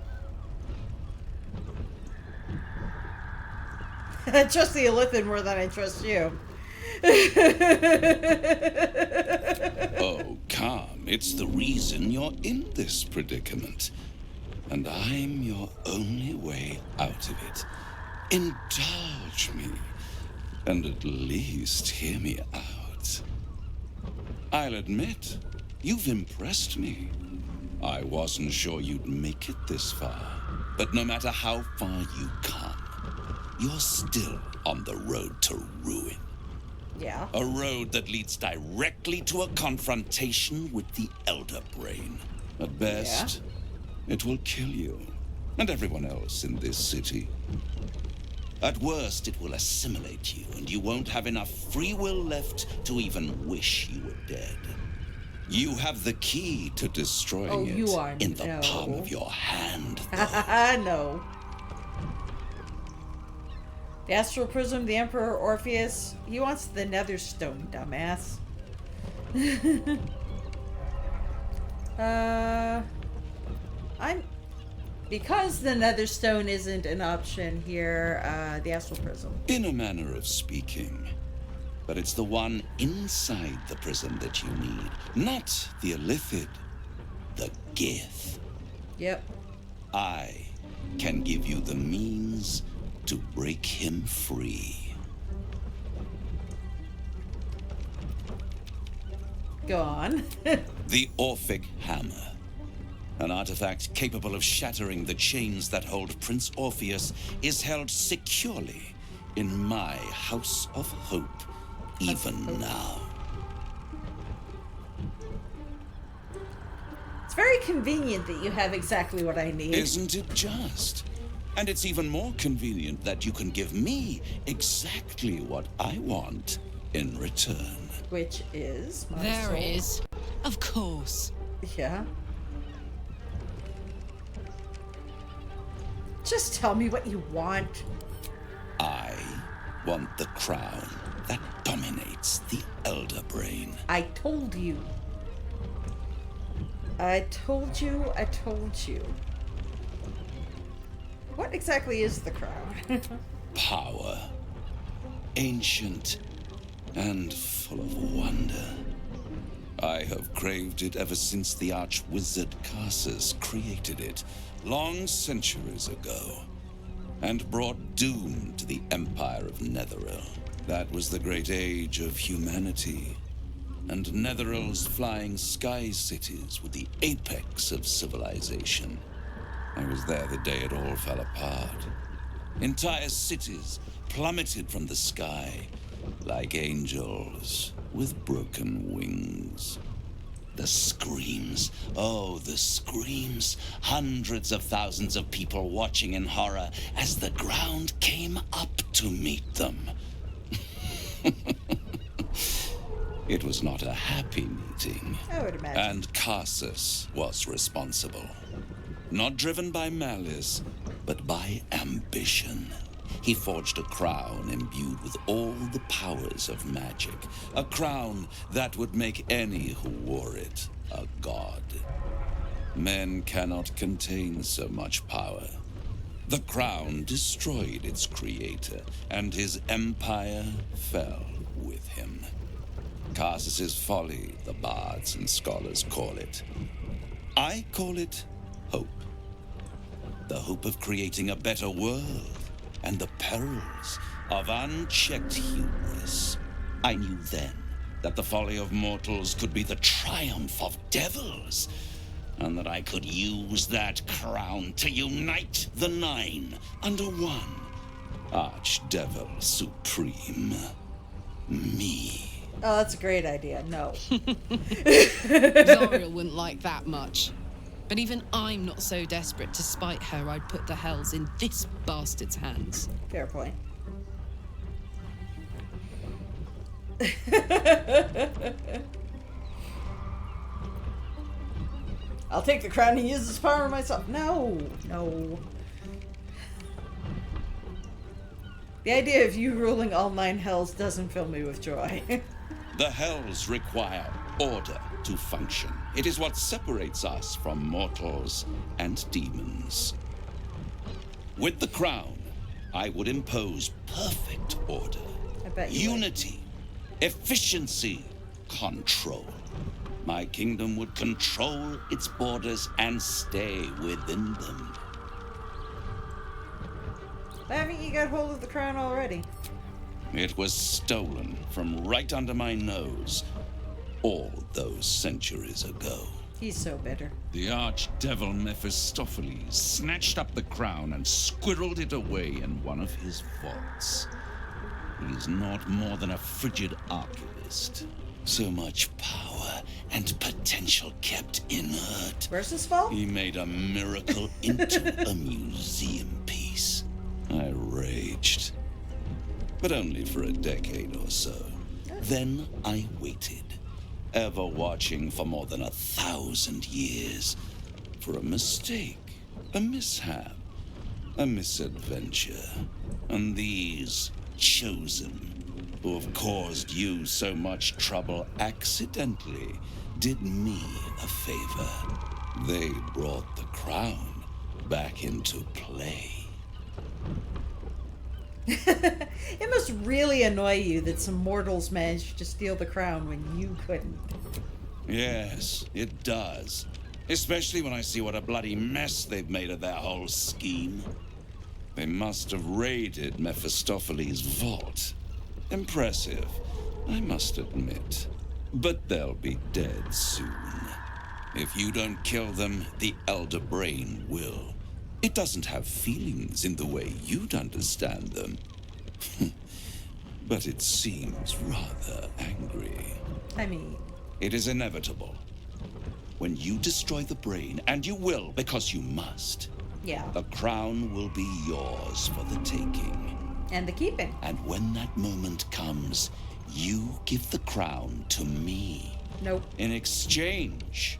I trust the Illithid more than I trust you. Oh, calm. It's the reason you're in this predicament. And I'm your only way out of it. Indulge me. And at least hear me out. I'll admit, you've impressed me. I wasn't sure you'd make it this far. But no matter how far you come, you're still on the road to ruin. Yeah. A road that leads directly to a confrontation with the Elder Brain. At best, it will kill you and everyone else in this city. At worst, it will assimilate you, and you won't have enough free will left to even wish you were dead. You have the key to destroying it in the palm of your hand. No. The Astral Prism, the Emperor Orpheus, he wants the Netherstone, dumbass. Because the Netherstone isn't an option here, the Astral Prism. In a manner of speaking. But it's the one inside the prism that you need, not the Illithid, the Gith. Yep. I can give you the means to break him free. Go on. The Orphic Hammer. An artifact capable of shattering the chains that hold Prince Orpheus is held securely in my House of Hope, even now. It's very convenient that you have exactly what I need. Isn't it just? And it's even more convenient that you can give me exactly what I want in return. Which is my There soul. is. Of course. Yeah. Just tell me what you want. I want the crown that dominates the Elder Brain. I told you. I told you. I told you. What exactly is the crown? Power. Ancient and full of wonder. I have craved it ever since the arch-wizard Carsus created it, long centuries ago, and brought doom to the Empire of Netheril. That was the great age of humanity, and Netheril's flying sky cities were the apex of civilization. I was there the day it all fell apart. Entire cities plummeted from the sky like angels with broken wings. The screams, oh, the screams. Hundreds of thousands of people watching in horror as the ground came up to meet them. It was not a happy meeting. I would imagine. And Carsus was responsible. Not driven by malice, but by ambition. He forged a crown imbued with all the powers of magic. A crown that would make any who wore it a god. Men cannot contain so much power. The crown destroyed its creator, and his empire fell with him. Carsus's folly, the bards and scholars call it. I call it hope. The hope of creating a better world, and the perils of unchecked hubris. I knew then that the folly of mortals could be the triumph of devils, and that I could use that crown to unite the Nine under one Archdevil Supreme. Me. Oh, that's a great idea. No. Zariel wouldn't like that much. But even I'm not so desperate to spite her I'd put the hells in this bastard's hands. Fair point. I'll take the crown and use this power myself. No, no. The idea of you ruling all 9 hells doesn't fill me with joy. The hells require order to function. It is what separates us from mortals and demons. With the crown, I would impose perfect order, I bet you unity, efficiency, control. My kingdom would control its borders and stay within them. Why haven't you got hold of the crown already? It was stolen from right under my nose all those centuries ago. He's so bitter. The archdevil Mephistopheles snatched up the crown and squirreled it away in one of his vaults. He's not more than a frigid archivist. So much power and potential kept inert. Where's his fault? He made a miracle into a museum piece. I raged. But only for a decade or so. Then I waited, ever watching for more than 1,000 years. For a mistake, a mishap, a misadventure. And these chosen, who have caused you so much trouble accidentally, did me a favor. They brought the crown back into play. It must really annoy you that some mortals managed to steal the crown when you couldn't. Yes, it does. Especially when I see what a bloody mess they've made of their whole scheme. They must have raided Mephistopheles' vault. Impressive, I must admit. But they'll be dead soon. If you don't kill them, the Elder Brain will. It doesn't have feelings in the way you'd understand them. But it seems rather angry. I mean... It is inevitable. When you destroy the brain, and you will because you must, yeah, the crown will be yours for the taking. And the keeping. And when that moment comes, you give the crown to me. Nope. In exchange,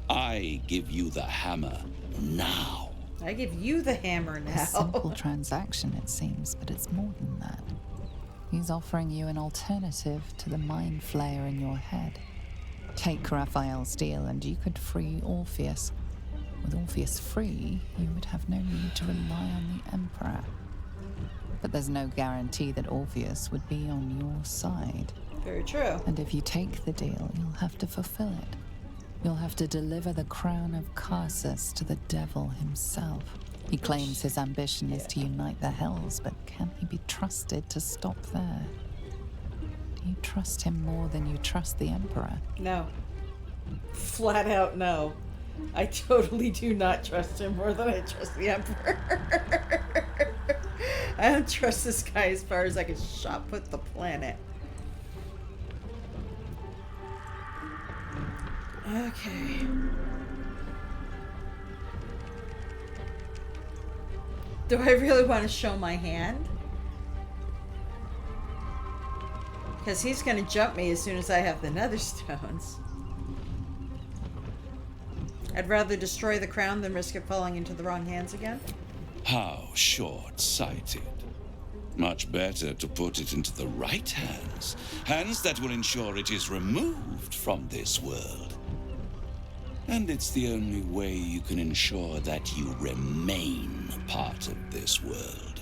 I give you the hammer now. I give you the hammer now. A simple transaction, it seems, but it's more than that. He's offering you an alternative to the mind flayer in your head. Take Raphael's deal and you could free Orpheus. With Orpheus free, you would have no need to rely on the Emperor. But there's no guarantee that Orpheus would be on your side. Very true. And if you take the deal, you'll have to fulfill it. You'll have to deliver the crown of Carsus to the devil himself. He claims his ambition is to unite the hells, but can he be trusted to stop there? Do you trust him more than you trust the Emperor? No. Flat out no. I totally do not trust him more than I trust the Emperor. I don't trust this guy as far as I can shot put the planet. Okay. Do I really want to show my hand? Because he's going to jump me as soon as I have the nether stones. I'd rather destroy the crown than risk it falling into the wrong hands again. How short-sighted. Much better to put it into the right hands. Hands that will ensure it is removed from this world. And it's the only way you can ensure that you remain part of this world.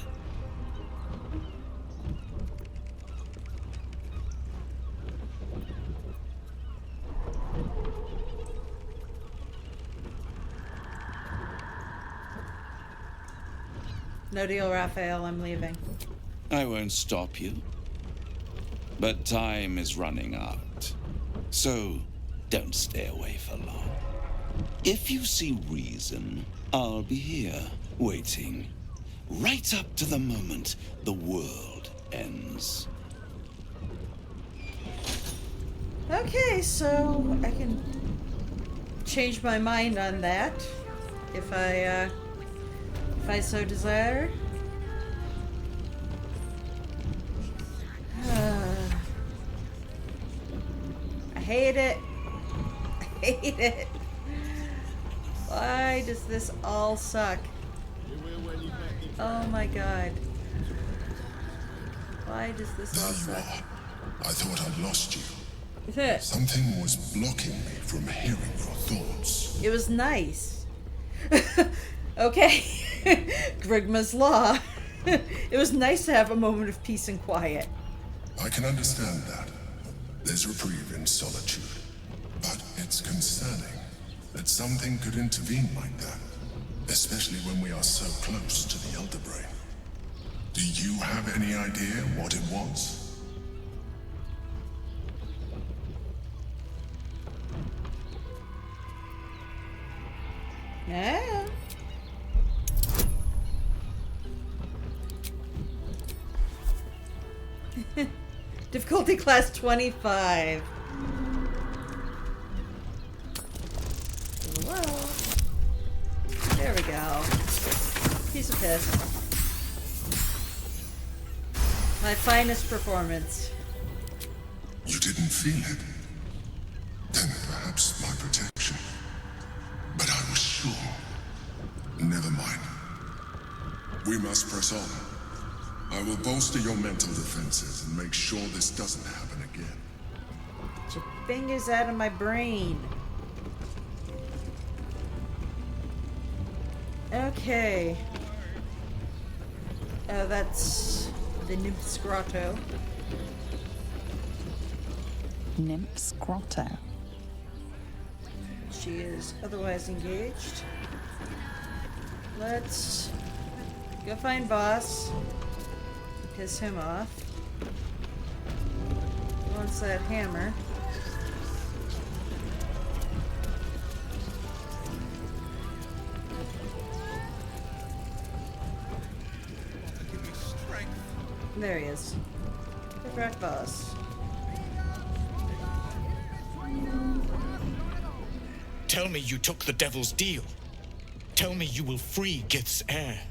No deal, Raphael. I'm leaving. I won't stop you. But time is running out. So don't stay away for long. If you see reason, I'll be here, waiting. Right up to the moment the world ends. Okay, so I can change my mind on that if I so desire. I hate it. I hate it. Why does this all suck? Oh my god. Why does this all suck? I thought I'd lost you. Something was blocking me from hearing your thoughts. It was nice. Okay. Grigma's Law. It was nice to have a moment of peace and quiet. I can understand that. There's reprieve in solitude. But it's concerning that something could intervene like that. Especially when we are so close to the Elder Brain. Do you have any idea what it was? Yeah. Difficulty class 25. Whoa. There we go. Piece of piss. My finest performance. You didn't feel it? Then perhaps my protection. But I was sure. Never mind. We must press on. I will bolster your mental defenses and make sure this doesn't happen again. Get your fingers out of my brain. Okay. Oh, that's the Nymph's Grotto. Nymph's Grotto. She is otherwise engaged. Let's go find boss. Piss him off. He wants that hammer. There he is. The rat boss. Tell me you took the devil's deal. Tell me you will free Gith's heir.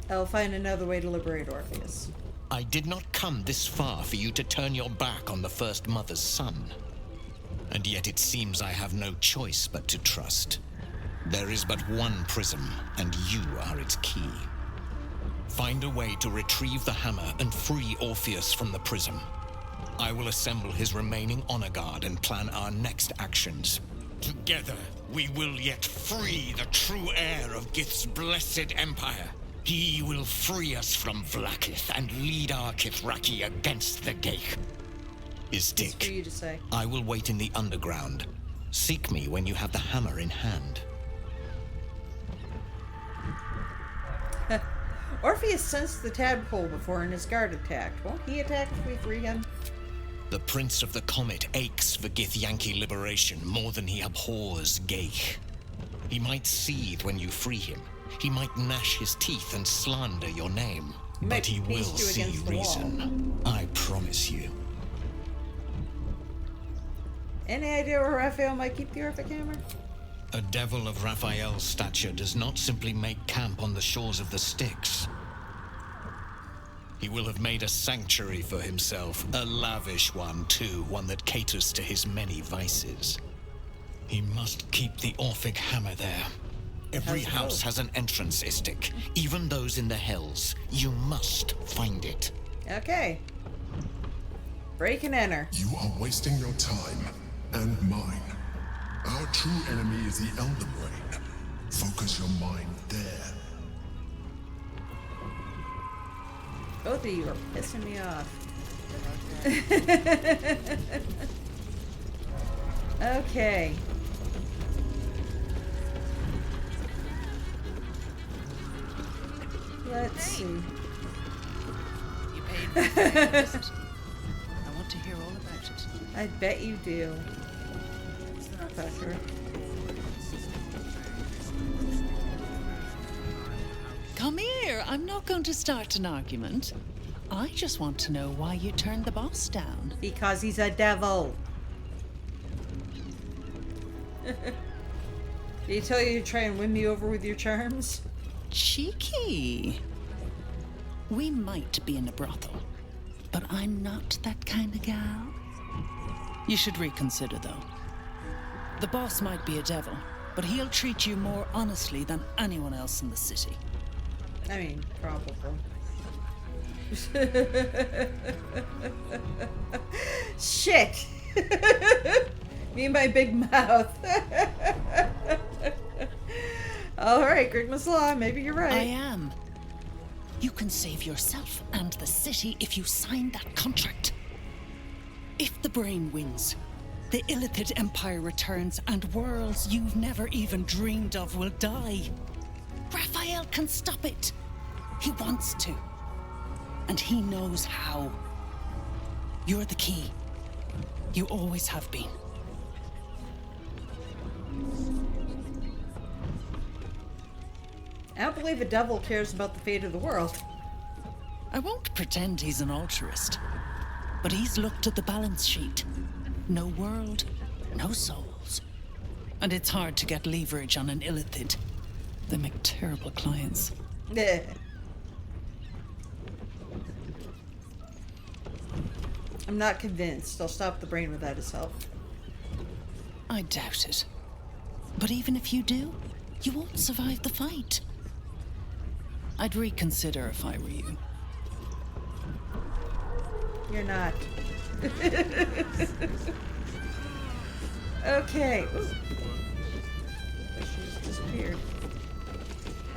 I'll find another way to liberate Orpheus. I did not come this far for you to turn your back on the First Mother's son. And yet it seems I have no choice but to trust. There is but one prism, and you are its key. Find a way to retrieve the hammer and free Orpheus from the prism. I will assemble his remaining honor guard and plan our next actions. Together, we will yet free the true heir of Gith's blessed empire. He will free us from Vlaakith and lead our Kithraki against the Geich. Istik, for you to say. I will wait in the underground. Seek me when you have the hammer in hand. Orpheus sensed the tadpole before and his guard attacked. Won't he attack if we free him? The Prince of the Comet aches for Githyanki liberation more than he abhors Geich. He might seethe when you free him. He might gnash his teeth and slander your name. But he will see reason. I promise you. Any idea where Raphael might keep the Orphic hammer? A devil of Raphael's stature does not simply make camp on the shores of the Styx. He will have made a sanctuary for himself, a lavish one too, one that caters to his many vices. He must keep the Orphic hammer there. Every house has an entrance, Istik. Even those in the Hells. You must find it. Okay. Break and enter. You are wasting your time and mine. Our true enemy is the Elder Brain. Focus your mind there. Both of you are pissing me off. Okay. Let's see. You paid me for your visit. I want to hear all about it. I bet you do. Fucker. come here. I'm not going to start an argument. I just want to know why you turned the boss down. Because he's a devil. Did he tell you to try and win me over with your charms? Cheeky. We might be in a brothel, but I'm not that kind of gal. You should reconsider, though. The boss might be a devil, but he'll treat you more honestly than anyone else in the city. I mean, probably. Shit! Me and my big mouth. Alright, Grigma's Law, maybe you're right. I am. You can save yourself and the city if you sign that contract. If the brain wins, the Illithid Empire returns and worlds you've never even dreamed of will die. Raphael can stop it. He wants to. And he knows how. You're the key. You always have been. I don't believe a devil cares about the fate of the world. I won't pretend he's an altruist, but he's looked at the balance sheet. No world, no souls. And it's hard to get leverage on an Illithid. They make terrible clients. I'm not convinced. I'll stop the brain without his help. I doubt it. But even if you do, you won't survive the fight. I'd reconsider if I were you. You're not. Okay. Ooh. She just disappeared.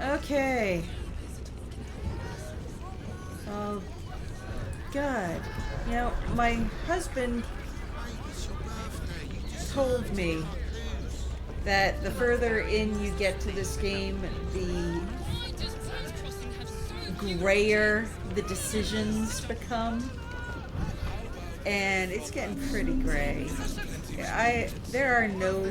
Okay. Oh, God. You know, my husband told me that the further in you get to this game, the grayer the decisions become. And it's getting pretty gray. There are no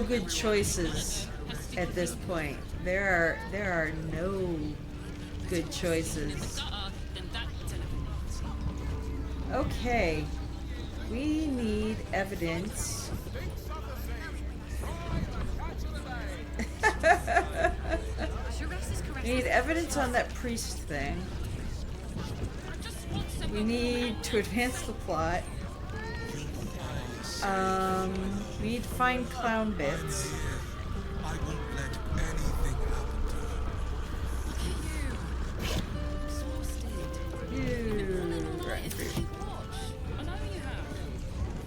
good choices at this point. There are no good choices. Okay. We need evidence. We need evidence on that priest thing. We need to advance the plot. We need to find clown bits. I won't let anything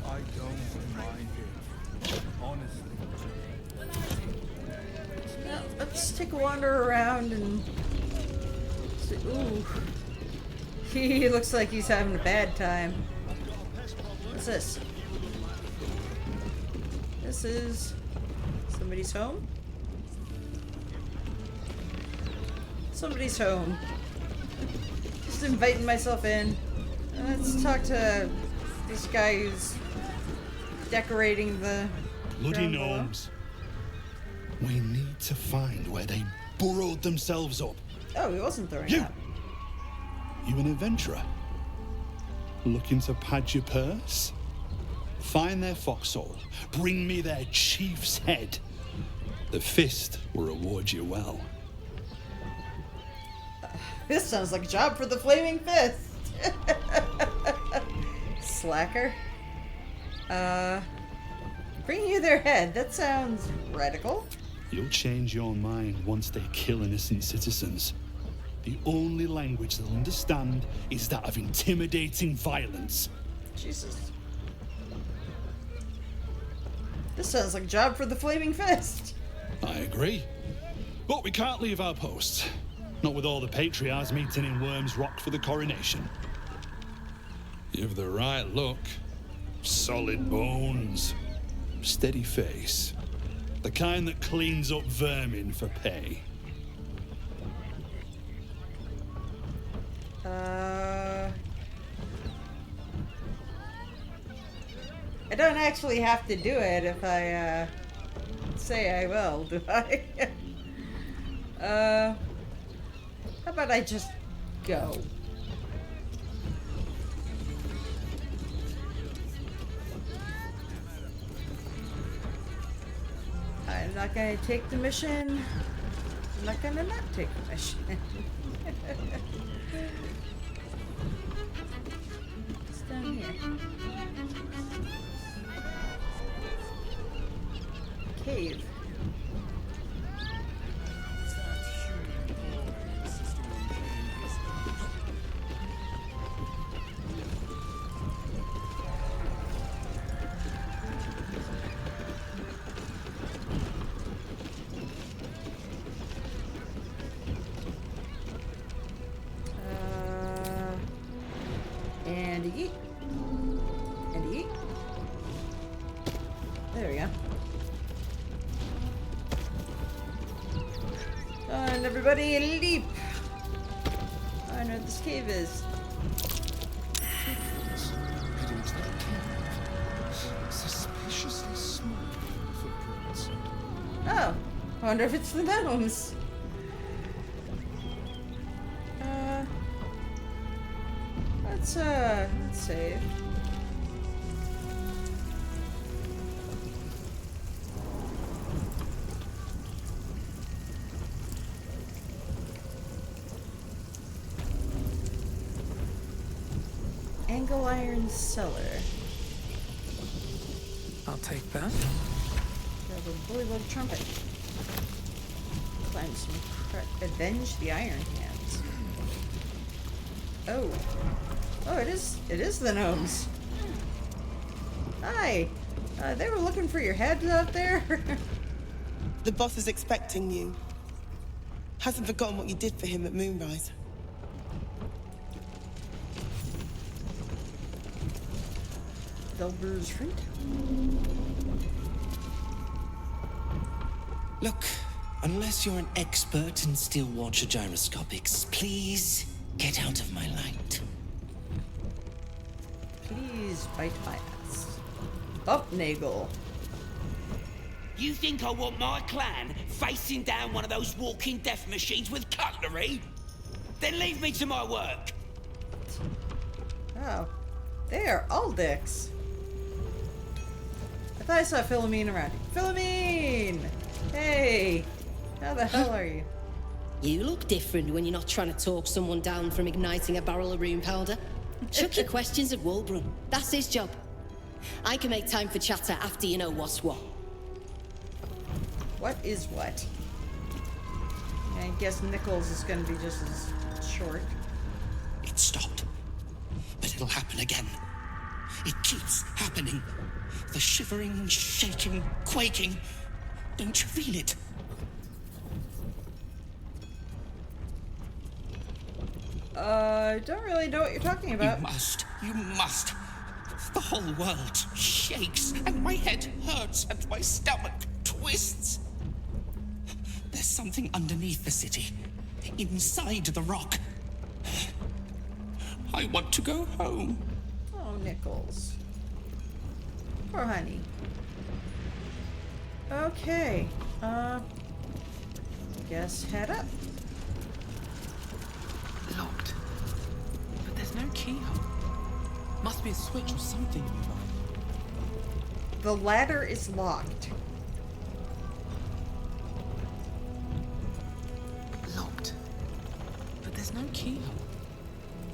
I don't mind it. Honestly. Now, let's take a wander around and see. Ooh. He looks like he's having a bad time. What's this? This is somebody's home? Somebody's home. Just inviting myself in. Let's talk to this guy who's decorating the Bloody ground below. gnomes. We need to find where they burrowed themselves up. Oh, he wasn't throwing You! up. You an adventurer? Looking to pad your purse? Find their foxhole. Bring me their chief's head. The fist will reward you well. This sounds like a job for the Flaming Fist. Slacker. Bring you their head. That sounds radical. You'll change your mind once they kill innocent citizens. The only language they'll understand is that of intimidating violence. Jesus. This sounds like a job for the Flaming Fist. I agree. But we can't leave our posts. Not with all the patriarchs meeting in Worm's Rock for the coronation. You've the right look. Solid bones. Steady face. The kind that cleans up vermin for pay. I don't actually have to do it if I say I will, do I? How about I just go? I'm not gonna take the mission. I'm not gonna not take the mission. What's down here? Cave. And a yeet. And a yeet. There we go. And everybody leap! I know what this cave is. Heading to that cave. Suspiciously small footprints. Oh, I wonder if it's the gnomes. Let's save. Angle iron cellar. I'll take that. Grab a bully little trumpet. Climb some avenge the Iron Hands. Oh. Oh, it is the gnomes. Hi. They were looking for your head out there. The boss is expecting you. Hasn't forgotten what you did for him at Moonrise. Baldur's fruit. Look, unless you're an expert in steel watcher gyroscopics, please get out of my light. Please bite my ass. Bumpnagel. You think I want my clan facing down one of those walking death machines with cutlery? Then leave me to my work. Oh. They are all dicks. I thought I saw Philomene around here. Philomene! Hey! How the hell are you? You look different when you're not trying to talk someone down from igniting a barrel of rune powder. Chuck your questions at Walbrun. That's his job. I can make time for chatter after you know what's what. What is what? I guess Nichols is going to be just as short. It stopped. But it'll happen again. It keeps happening. The shivering, shaking, quaking. Don't you feel it? I don't really know what you're talking about. You must. The whole world shakes, and my head hurts, and my stomach twists. There's something underneath the city, inside the rock. I want to go home. Oh, Nichols. Poor honey. Okay. Guess head up. Locked. But there's no keyhole. Must be a switch or something nearby. The ladder is locked. Locked. But there's no keyhole.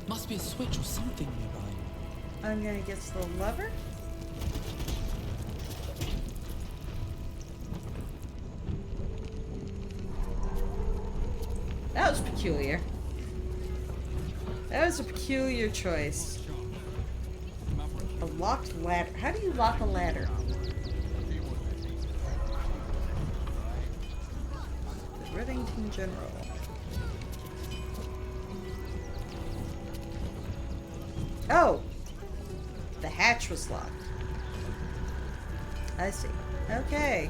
Must be a switch or something nearby. I'm gonna guess the lever. That was peculiar. That was a peculiar choice. A locked ladder. How do you lock a ladder? The Rivington General. Oh! The hatch was locked. I see. Okay.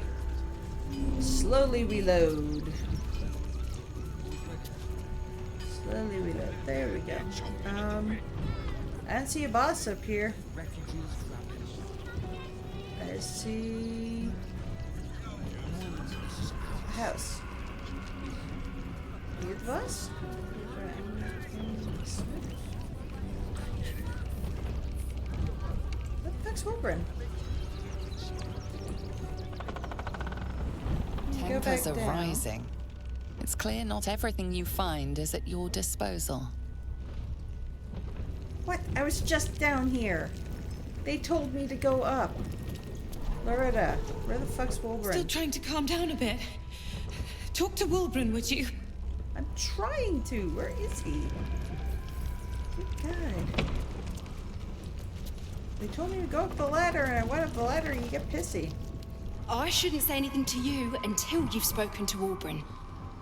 Slowly reload. Slowly reload. There we go. I don't see a boss up here. I see a house. You the boss? What the fuck's Wilburn? Tempers are rising. It's clear not everything you find is at your disposal. What? I was just down here. They told me to go up. Loretta, where the fuck's Wilburn? Still trying to calm down a bit. Talk to Wilburn, would you? I'm trying to. Where is he? Good God. They told me to go up the ladder, and I went up the ladder, and you get pissy. I shouldn't say anything to you until you've spoken to Wilburn.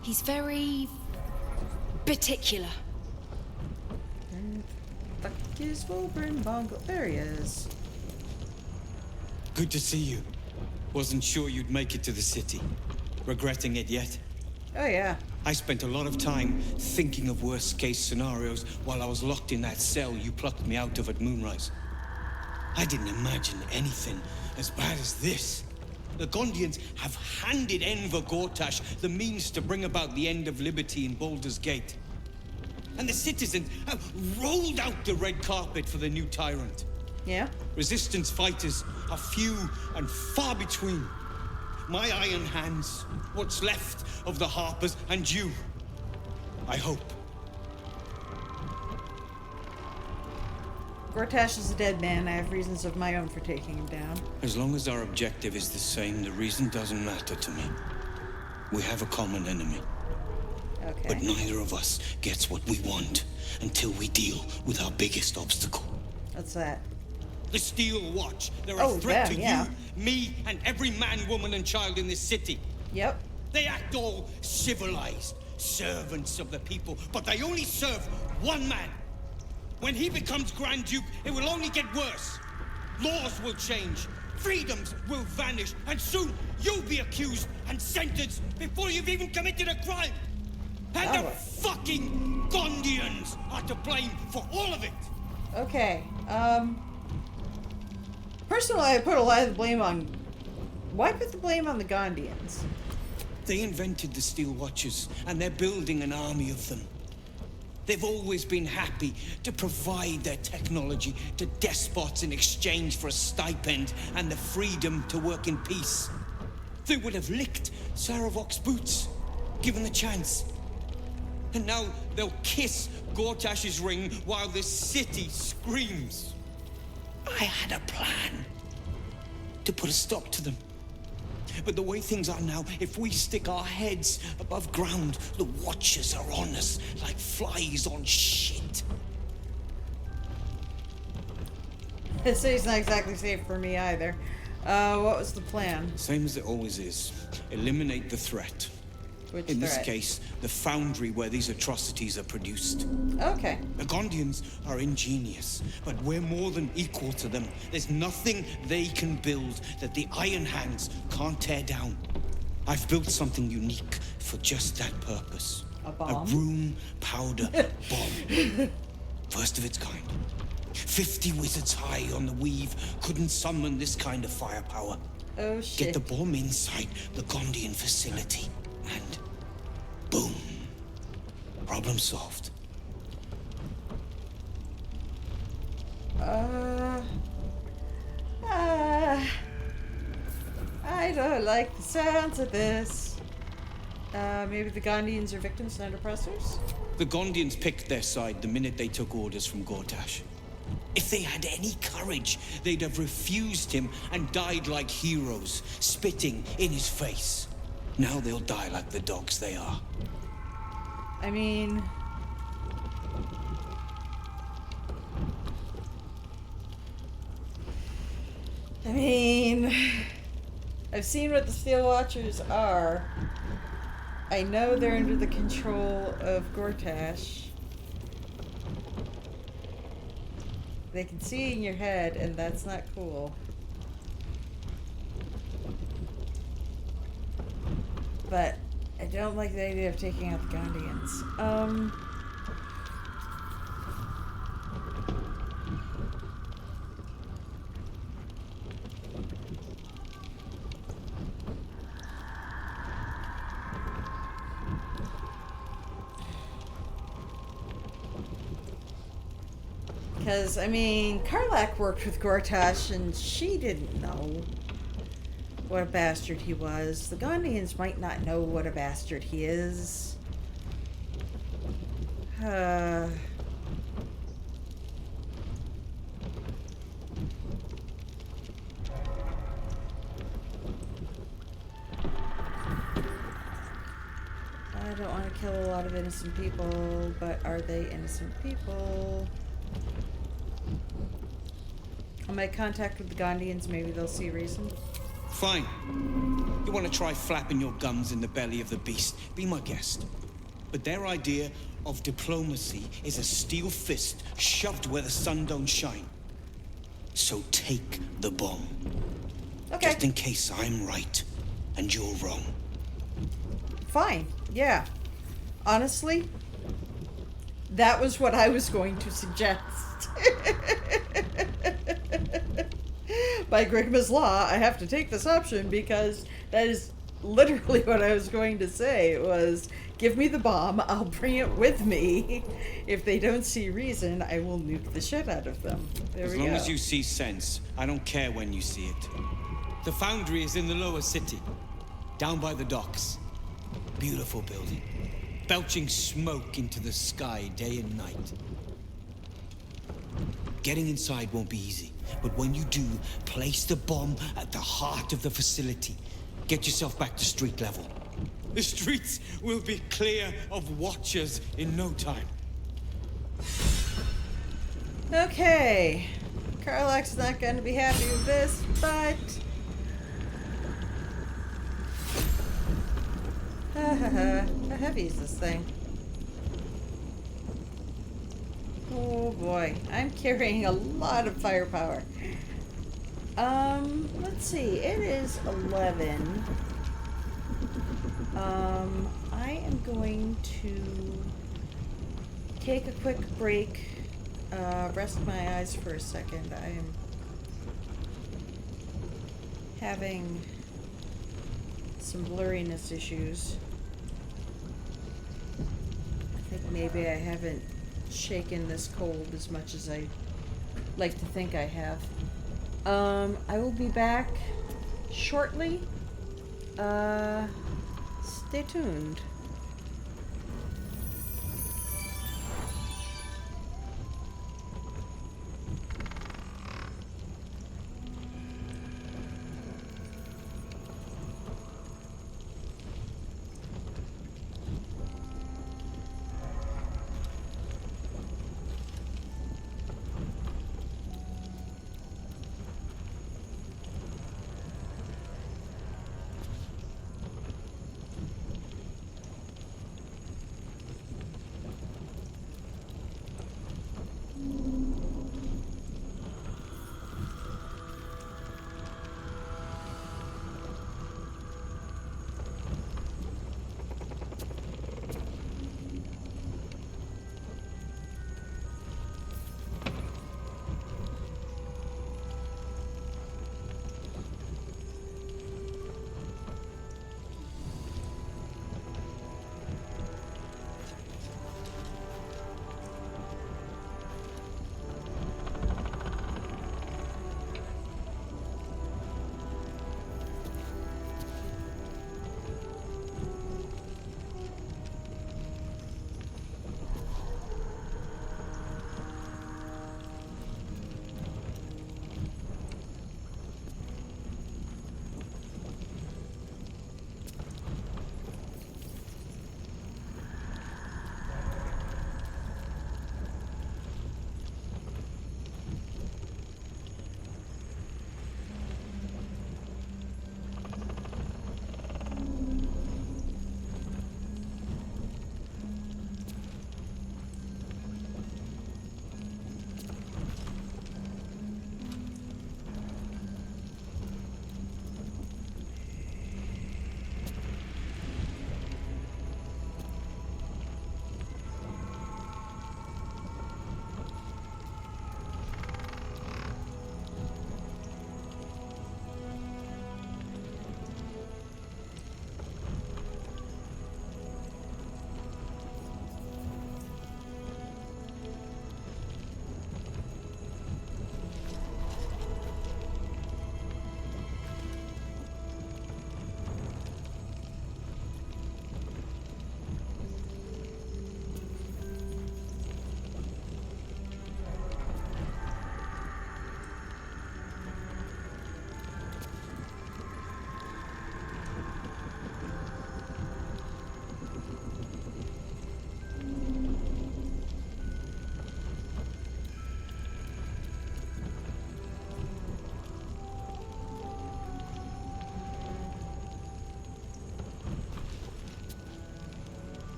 He's very particular. Fuck is Wilburn Bongo? There he is. Good to see you. Wasn't sure you'd make it to the city. Regretting it yet? Oh, yeah. I spent a lot of time thinking of worst-case scenarios while I was locked in that cell you plucked me out of at Moonrise. I didn't imagine anything as bad as this. The Gondians have handed Enver Gortash the means to bring about the end of liberty in Baldur's Gate. And the citizens have rolled out the red carpet for the new tyrant. Yeah? Resistance fighters are few and far between. My iron hands, what's left of the Harpers, and you. I hope. Gortash is a dead man. I have reasons of my own for taking him down. As long as our objective is the same, the reason doesn't matter to me. We have a common enemy. Okay. But neither of us gets what we want until we deal with our biggest obstacle. What's that? The Steel Watch. They're a threat to you, me, and every man, woman, and child in this city. Yep. They act all civilized, servants of the people, but they only serve one man. When he becomes Grand Duke, it will only get worse. Laws will change, freedoms will vanish, and soon you'll be accused and sentenced before you've even committed a crime. And the fucking Gondians are to blame for all of it. Okay, personally, I put a lot of the blame on... Why put the blame on the Gondians? They invented the Steel Watchers, and they're building an army of them. They've always been happy to provide their technology to despots in exchange for a stipend and the freedom to work in peace. They would have licked Saravok's boots, given the chance. And now they'll kiss Gortash's ring while this city screams. I had a plan to put a stop to them. But the way things are now, if we stick our heads above ground, the Watchers are on us like flies on shit. This city's not exactly safe for me either. What was the plan? Same as it always is. Eliminate the threat. Which In this threat? case, the foundry where these atrocities are produced. Okay. The Gondians are ingenious, but we're more than equal to them. There's nothing they can build that the Iron Hands can't tear down. I've built something unique for just that purpose. A bomb? A room powder bomb. First of its kind. 50 wizards high on the weave couldn't summon this kind of firepower. Oh, shit. Get the bomb inside the Gondian facility, and boom. Problem solved. I don't like the sounds of this. Maybe the Gondians are victims, not oppressors? The Gondians picked their side the minute they took orders from Gortash. If they had any courage, they'd have refused him and died like heroes, spitting in his face. Now they'll die like the dogs they are. I mean... I've seen what the Steel Watchers are. I know they're under the control of Gortash. They can see in your head, and that's not cool. But I don't like the idea of taking out the Gondians. Because, I mean, Karlak worked with Gortash, and she didn't know what a bastard he was. The Gondians might not know what a bastard he is. I don't want to kill a lot of innocent people, but are they innocent people? I'll make contact with the Gondians, maybe they'll see reason. Fine. You want to try flapping your gums in the belly of the beast? Be my guest. But their idea of diplomacy is a steel fist shoved where the sun don't shine. So take the bomb. Okay. Just in case I'm right and you're wrong. Fine, yeah. Honestly, that was what I was going to suggest. By Grigma's law, I have to take this option because that is literally what I was going to say. It was, give me the bomb, I'll bring it with me. If they don't see reason, I will nuke the shit out of them. There we go. As long as you see sense, I don't care when you see it. The foundry is in the lower city, down by the docks. Beautiful building, belching smoke into the sky day and night. Getting inside won't be easy, but when you do, place the bomb at the heart of the facility. Get yourself back to street level. The streets will be clear of watchers in no time. Okay. Karlak's not going to be happy with this, but... How heavy is this thing? Oh boy, I'm carrying a lot of firepower. Let's see, it is 11. I am going to take a quick break, rest my eyes for a second. I am having some blurriness issues. I think maybe I haven't shaken this cold as much as I like to think I have. I will be back shortly. Stay tuned.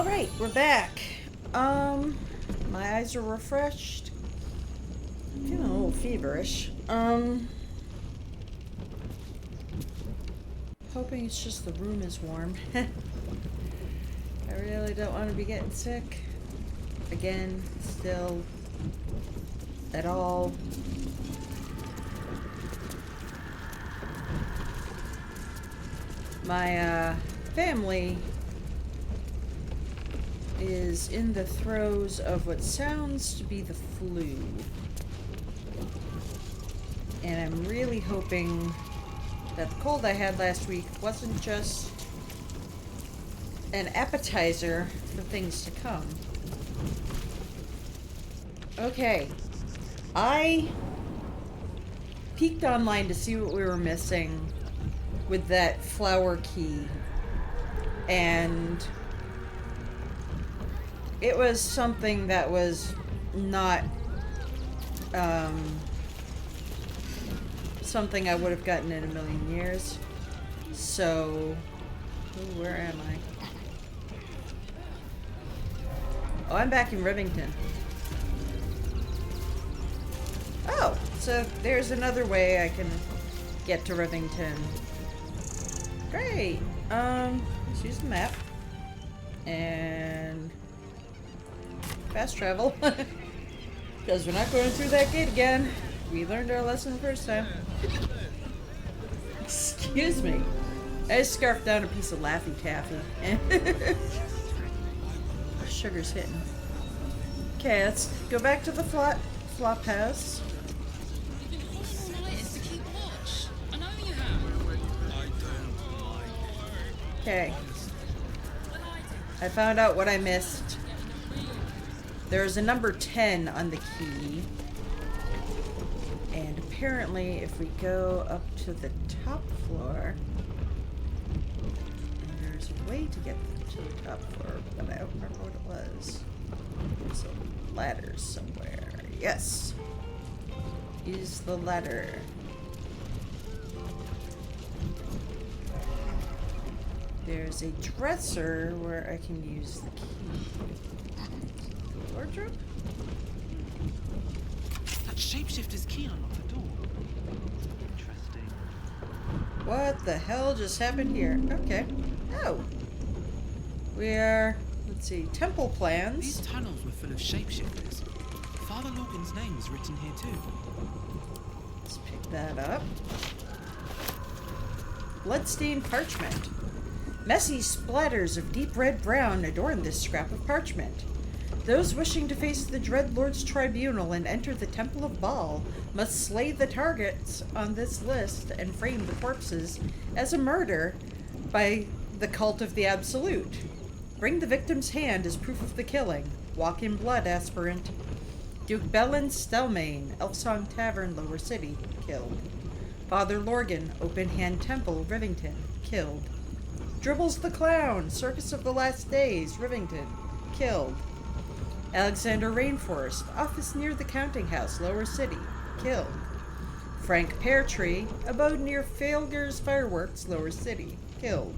Alright, we're back. My eyes are refreshed. I'm feeling a little feverish. Hoping it's just the room is warm. I really don't want to be getting sick. Again, still. At all. My, family is in the throes of what sounds to be the flu. And I'm really hoping that the cold I had last week wasn't just an appetizer for things to come. Okay. I peeked online to see what we were missing with that flower key. And it was something that was not something I would have gotten in a million years. So, where am I? Oh, I'm back in Rivington. Oh, so there's another way I can get to Rivington. Great. Let's use the map. And fast travel. Because we're not going through that gate again. We learned our lesson the first time. Excuse me. I just scarfed down a piece of Laffy Taffy. Sugar's hitting. Okay, let's go back to the flop house. Okay. I found out what I missed. There's a number 10 on the key. And apparently, if we go up to the top floor, there's a way to get to the top floor, but I don't remember what it was. There's a ladder somewhere. Yes. Use the ladder. There's a dresser where I can use the key. Wardrobe? That shapeshifter's key unlocked the door. Interesting. What the hell just happened here? Okay. Oh. We are, let's see, temple plans. These tunnels were full of shapeshifters. Father Lorgan's name is written here too. Let's pick that up. Bloodstained parchment. Messy splatters of deep red-brown adorn this scrap of parchment. Those wishing to face the Dreadlord's tribunal and enter the Temple of Baal must slay the targets on this list and frame the corpses as a murder by the cult of the Absolute. Bring the victim's hand as proof of the killing. Walk in blood, aspirant. Duke Bellin Stelmane, Elfsong Tavern, Lower City, killed. Father Lorgan, Open Hand Temple, Rivington, killed. Dribbles the Clown, Circus of the Last Days, Rivington, killed. Alexander Rainforest, office near the counting house, Lower City, killed. Frank Peartree, abode near Failger's Fireworks, Lower City, killed.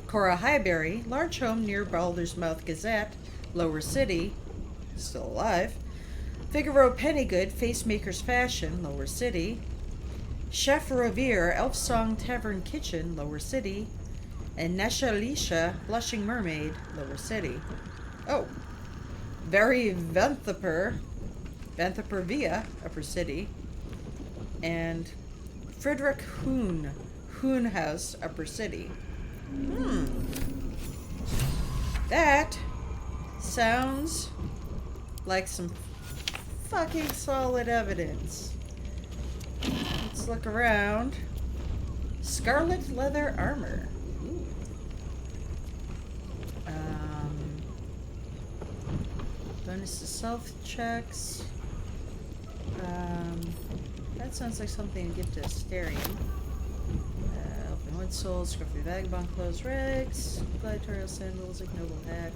Cora Highbury, large home near Baldur's Mouth Gazette, Lower City, still alive. Figaro Pennygood, Facemaker's Fashion, Lower City. Chef Revere, Elfsong Tavern Kitchen, Lower City. And Nesha Lisha, Blushing Mermaid, Lower City. Oh. Very Venthaper Via, Upper City. And Frederick Hoon House, Upper City. That sounds like some fucking solid evidence. Let's look around. Scarlet leather armor. Ooh. Bonus to self checks. That sounds like something to give to Asterion. Open wood soul, scruffy vagabond clothes, rags, gladiatorial sandals, ignoble hat,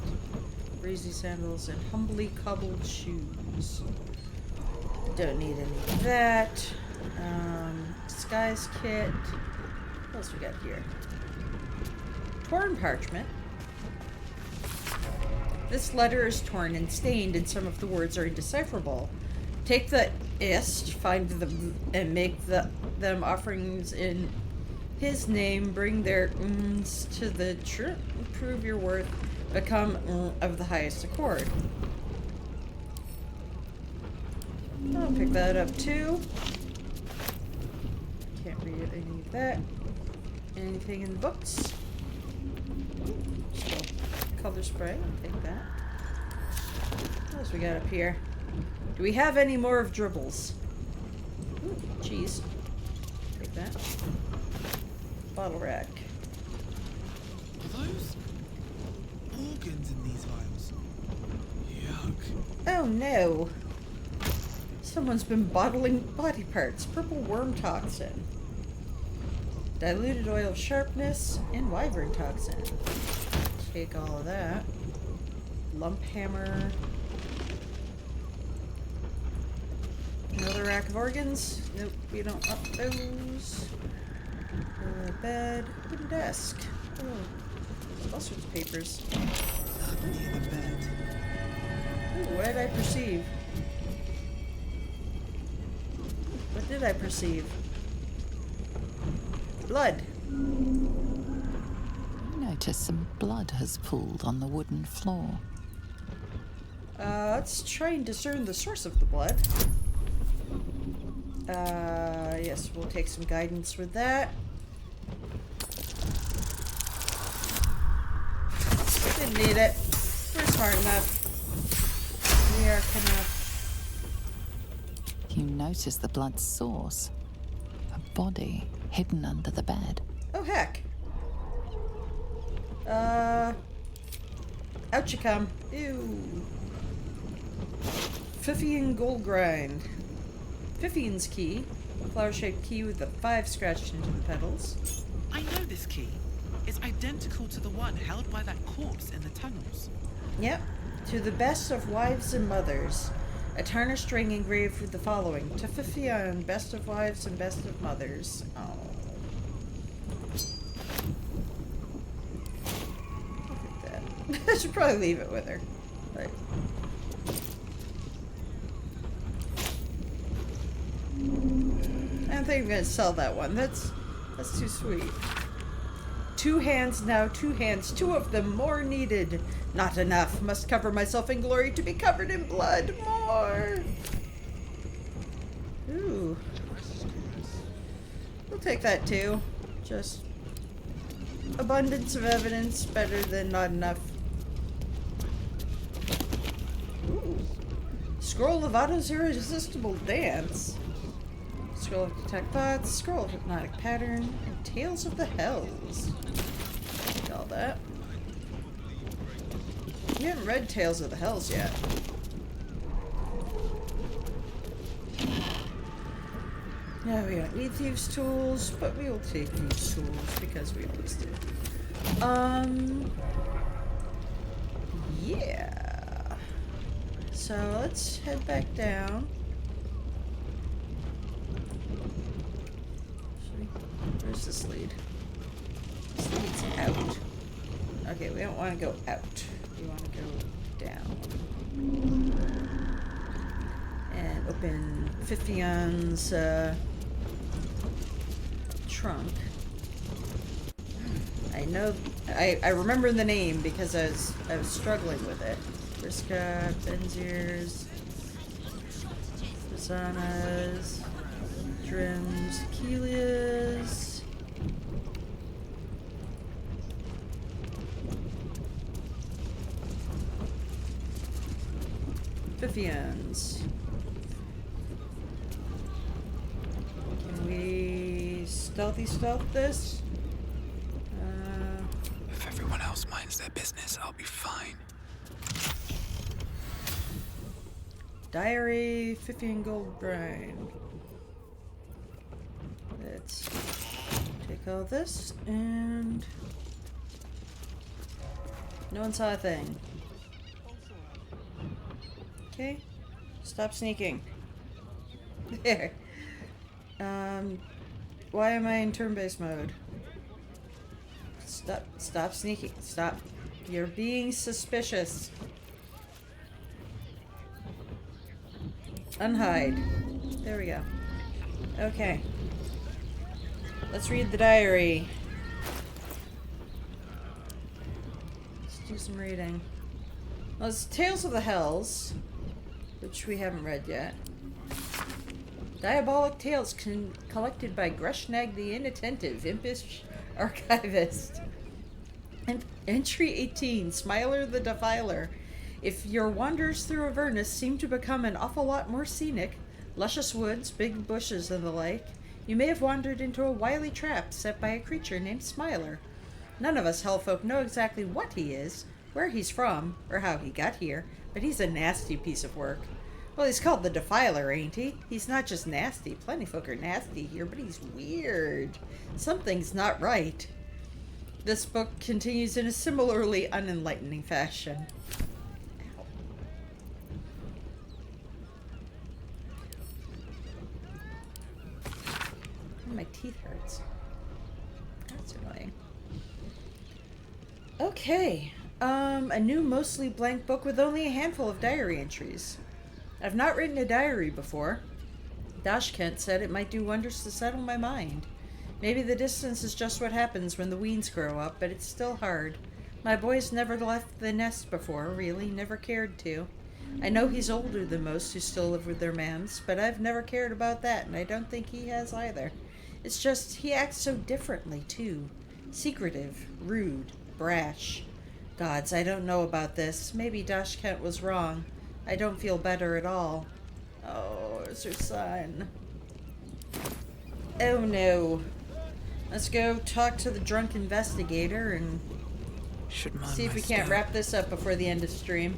breezy sandals, and humbly cobbled shoes. Don't need any of that. Disguise kit. What else we got here? Torn parchment. This letter is torn and stained, and some of the words are indecipherable. Take the ist, find them, and make them offerings in his name. Bring their to the church. Prove your worth. Become of the highest accord. I'll pick that up too. Can't read any of that. Anything in the books? Still color spray. I'll take that. What else we got up here? Do we have any more of dribbles? Ooh, cheese. Take that. Bottle rack. Are those organs in these vials? Yuck. Oh no. Someone's been bottling body parts. Purple worm toxin. Diluted oil of sharpness and wyvern toxin. Take all of that. Lump hammer. Another rack of organs. Nope, we don't want those. Bed. Wooden desk. Oh, there's all sorts of papers. Not near the bed. Ooh, what did I perceive? What did I perceive? Blood. You notice some blood has pooled on the wooden floor. Let's try and discern the source of the blood. Yes, we'll take some guidance with that. Didn't need it. We're smart enough. We are enough. You notice the blood's source. A body hidden under the bed. Oh, heck. Out you come. Ew. Fiffian gold grind. Fiffian's key. A flower-shaped key with the 5 scratched into the petals. I know this key. It's identical to the one held by that corpse in the tunnels. Yep. To the best of wives and mothers. A tarnished ring engraved with the following. To Fiffian, best of wives and best of mothers. Oh. Look at that. I should probably leave it with her. Right. I don't think I'm gonna sell that one. That's too sweet. 2 hands now, 2 hands, 2 of them more needed. Not enough. Must cover myself in glory to be covered in blood. More. Ooh. We'll take that too. Just abundance of evidence, better than not enough. Ooh. Scroll of Otto's irresistible dance. Scroll of detect thoughts. Scroll of hypnotic pattern. And Tales of the Hells. Take all that. You haven't read Tales of the Hells yet. No, we don't need thieves' tools, but we will take thieves' tools because we always do. Yeah. So let's head back down. Where's this lead? This leads out. Okay, we don't want to go out. We want to go down. And open Fiffian's trunk. I know, I remember the name because I was struggling with it. Briska, Benzirs, Rosannas, Drims, Kelias. Fiffians. Can we stealth this? If everyone else minds their business, I'll be fine. Diary, 15 gold brine. Let's take all this and no one saw a thing. Okay, stop sneaking. There. Why am I in turn-based mode? Stop sneaking. Stop. You're being suspicious. Unhide. There we go. Okay. Let's read the diary. Let's do some reading. Well, it's Tales of the Hells, which we haven't read yet. Diabolic tales collected by Grushnag the Inattentive, impish archivist. Entry 18, Smiler the Defiler. If your wanders through Avernus seem to become an awful lot more scenic, luscious woods, big bushes, and the like, you may have wandered into a wily trap set by a creature named Smiler. None of us hellfolk know exactly what he is, where he's from, or how he got here, but he's a nasty piece of work. Well, he's called the Defiler, ain't he? He's not just nasty. Plenty folk are nasty here, but he's weird. Something's not right. This book continues in a similarly unenlightening fashion. My teeth hurts. That's annoying. Okay. A new mostly blank book with only a handful of diary entries. I've not written a diary before. Dashkent said it might do wonders to settle my mind. Maybe the distance is just what happens when the weens grow up, but it's still hard. My boy's never left the nest before, really, never cared to. I know he's older than most who still live with their mams, but I've never cared about that, and I don't think he has either. It's just, he acts so differently, too. Secretive, rude, brash. Gods, I don't know about this. Maybe Dashkent was wrong. I don't feel better at all. Oh, it's her son. Oh no. Let's go talk to the drunk investigator and see if we can't wrap this up before the end of stream.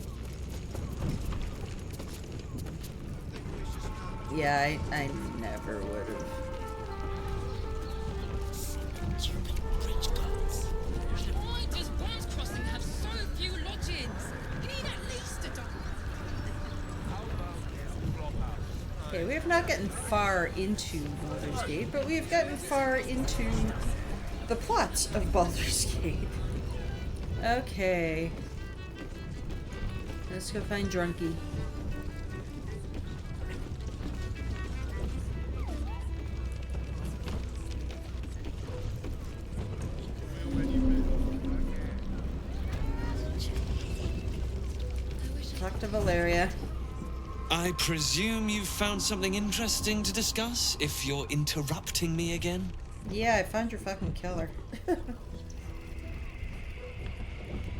Yeah, I never would have. Why does Worms Crossing have so few lodgings? You need at least a dozen. Okay, we have not gotten far into Baldur's Gate, but we have gotten far into the plots of Baldur's Gate. Okay. Let's go find Drunky. Talk to Valeria. I presume you've found something interesting to discuss, if you're interrupting me again? Yeah, I found your fucking killer.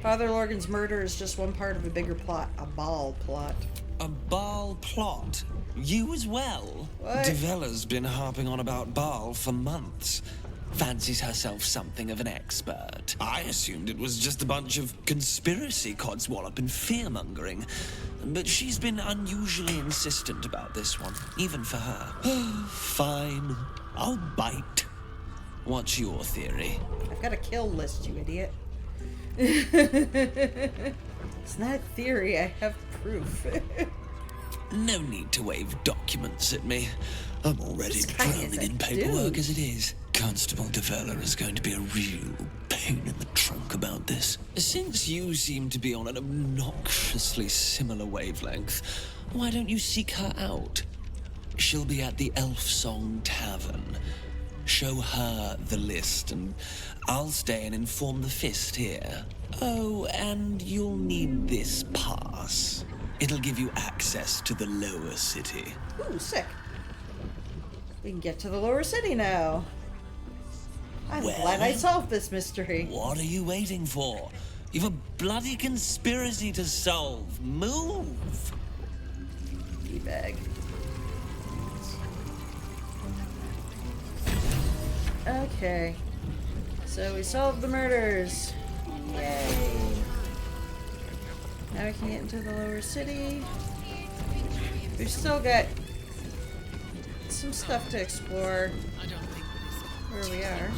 Father Lorgan's murder is just one part of a bigger plot. A Baal plot. A Baal plot? You as well? What? Devella's been harping on about Baal for months. Fancies herself something of an expert. I assumed it was just a bunch of conspiracy codswallop and fear-mongering. But she's been unusually insistent about this one, even for her. Fine. I'll bite. What's your theory? I've got a kill list, you idiot. It's not a theory, I have proof. No need to wave documents at me. I'm already drowning in paperwork as it is. Constable Devella is going to be a real pain in the trunk about this. Since you seem to be on an obnoxiously similar wavelength, why don't you seek her out? She'll be at the Elf Song Tavern. Show her the list, and I'll stay and inform the Fist here. Oh, and you'll need this pass. It'll give you access to the lower city. Ooh, sick. We can get to the lower city now. I'm glad I solved this mystery. What are you waiting for? You've a bloody conspiracy to solve. Move! D-bag. Okay. So we solved the murders. Yay! Now we can get into the lower city. We've still got some stuff to explore where we are.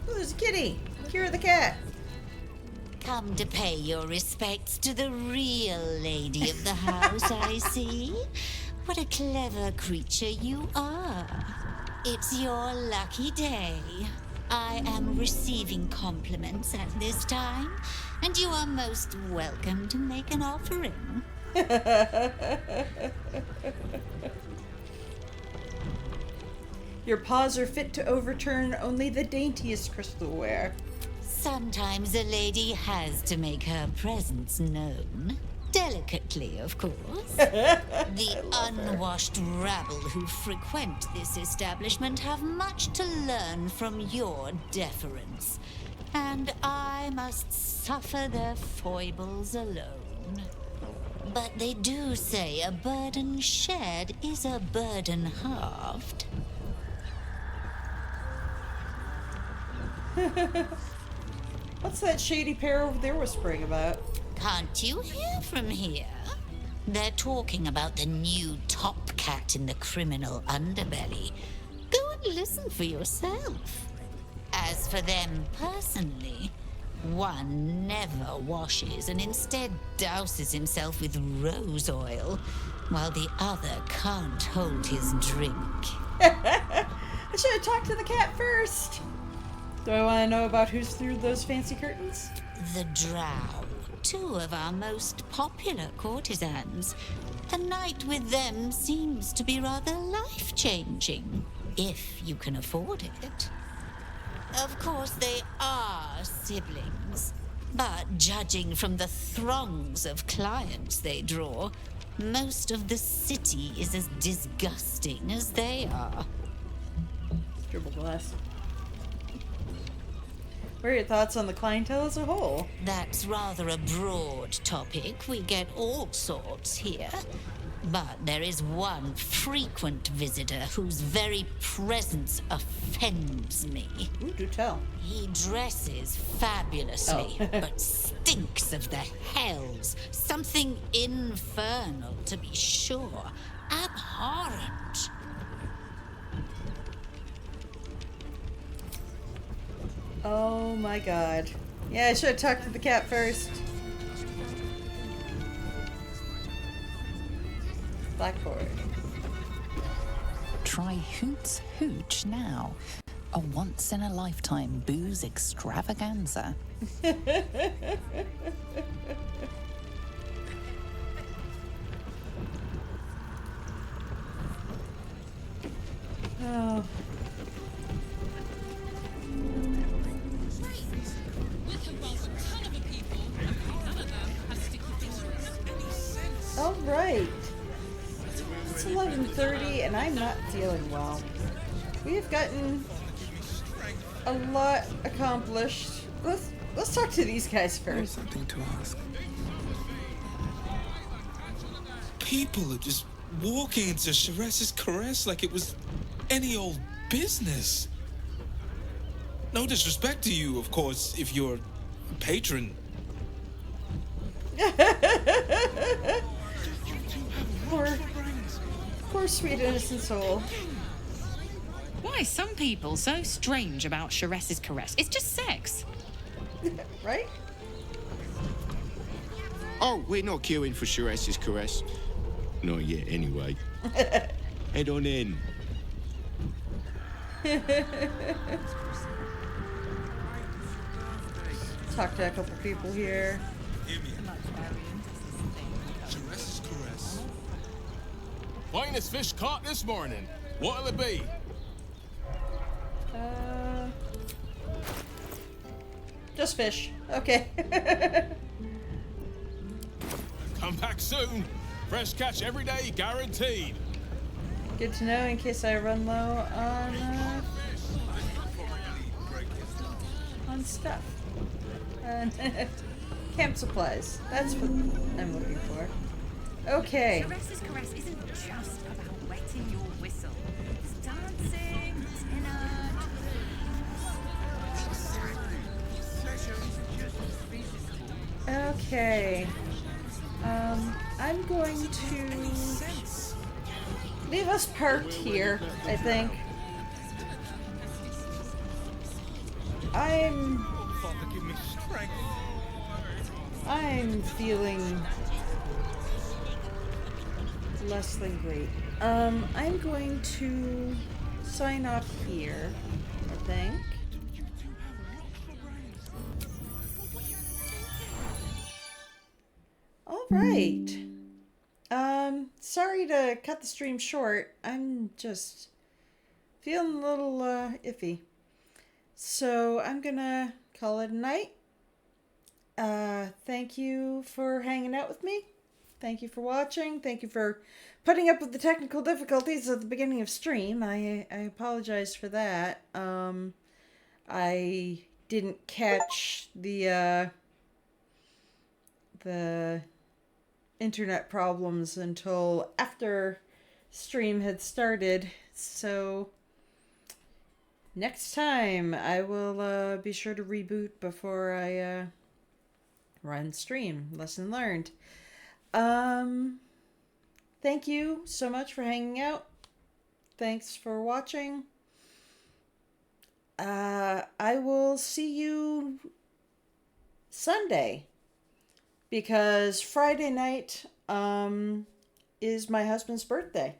Oh, there's a kitty! Cure the cat! Come to pay your respects. respects to the real lady of the house, I see. What a clever creature you are. It's your lucky day. I am receiving compliments at this time, and you are most welcome to make an offering. Your paws are fit to overturn only the daintiest crystalware. Sometimes a lady has to make her presence known. Delicately, of course. The unwashed rabble who frequent this establishment have much to learn from your deference, and I must suffer their foibles alone. But they do say a burden shared is a burden halved. What's that shady pair over there whispering about? Can't you hear from here? They're talking about the new top cat in the criminal underbelly. Go and listen for yourself. As for them personally, one never washes and instead douses himself with rose oil, while the other can't hold his drink. I should have talked to the cat first. Do I want to know about who's through those fancy curtains? The Drow, two of our most popular courtesans. A night with them seems to be rather life-changing, if you can afford it. Of course, they are siblings, but judging from the throngs of clients they draw, most of the city is as disgusting as they are. Dribble glass. What are your thoughts on the clientele as a whole? That's rather a broad topic. We get all sorts here. But there is one frequent visitor whose very presence offends me. Ooh, do tell. He dresses fabulously, but stinks of the hells. Something infernal, to be sure. Abhorrent. Oh my god. Yeah, I should have talked to the cat first. Blackboard. Try Hoot's Hooch now. A once-in-a-lifetime booze extravaganza. Oh. All right. It's 11:30 and I'm not feeling well. We have gotten a lot accomplished. Let's talk to these guys first. Something to ask. People are just walking into Sharess's Caress like it was any old business. No disrespect to you, of course, if you're a patron. Poor sweet innocent soul. Why are some people so strange about Sharess's Caress? It's just sex. Right? Oh, we're not queuing for Sharess's Caress. Not yet, anyway. Head on in. Talk to a couple people here. Sharess's Caress. Finest fish caught this morning. What'll it be? Just fish. Okay. Come back soon. Fresh catch every day, guaranteed. Good to know in case I run low on stuff. Camp supplies. That's what I'm looking for. Okay. Sharess's Caress isn't just about wetting your whistle. It's dancing, it's Okay. I'm going to leave us parked here, I think. I'm feeling less than great. I'm going to sign off here, I think. All right. Sorry to cut the stream short. I'm just feeling a little iffy. So I'm gonna call it a night. Thank you for hanging out with me. Thank you for watching. Thank you for putting up with the technical difficulties at the beginning of stream. I apologize for that. I didn't catch the internet problems until after stream had started. So next time I will be sure to reboot before I run stream. Lesson learned. Thank you so much for hanging out. Thanks for watching. I will see you Sunday, because Friday night is my husband's birthday.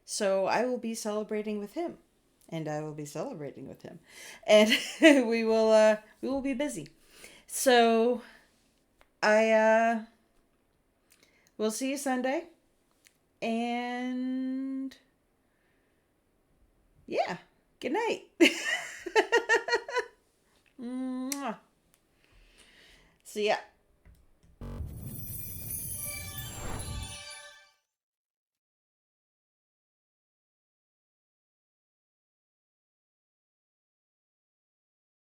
So I will be celebrating with him, and I will be celebrating with him, and we will be busy. So I will see you Sunday, and yeah, good night. Mwah. See ya.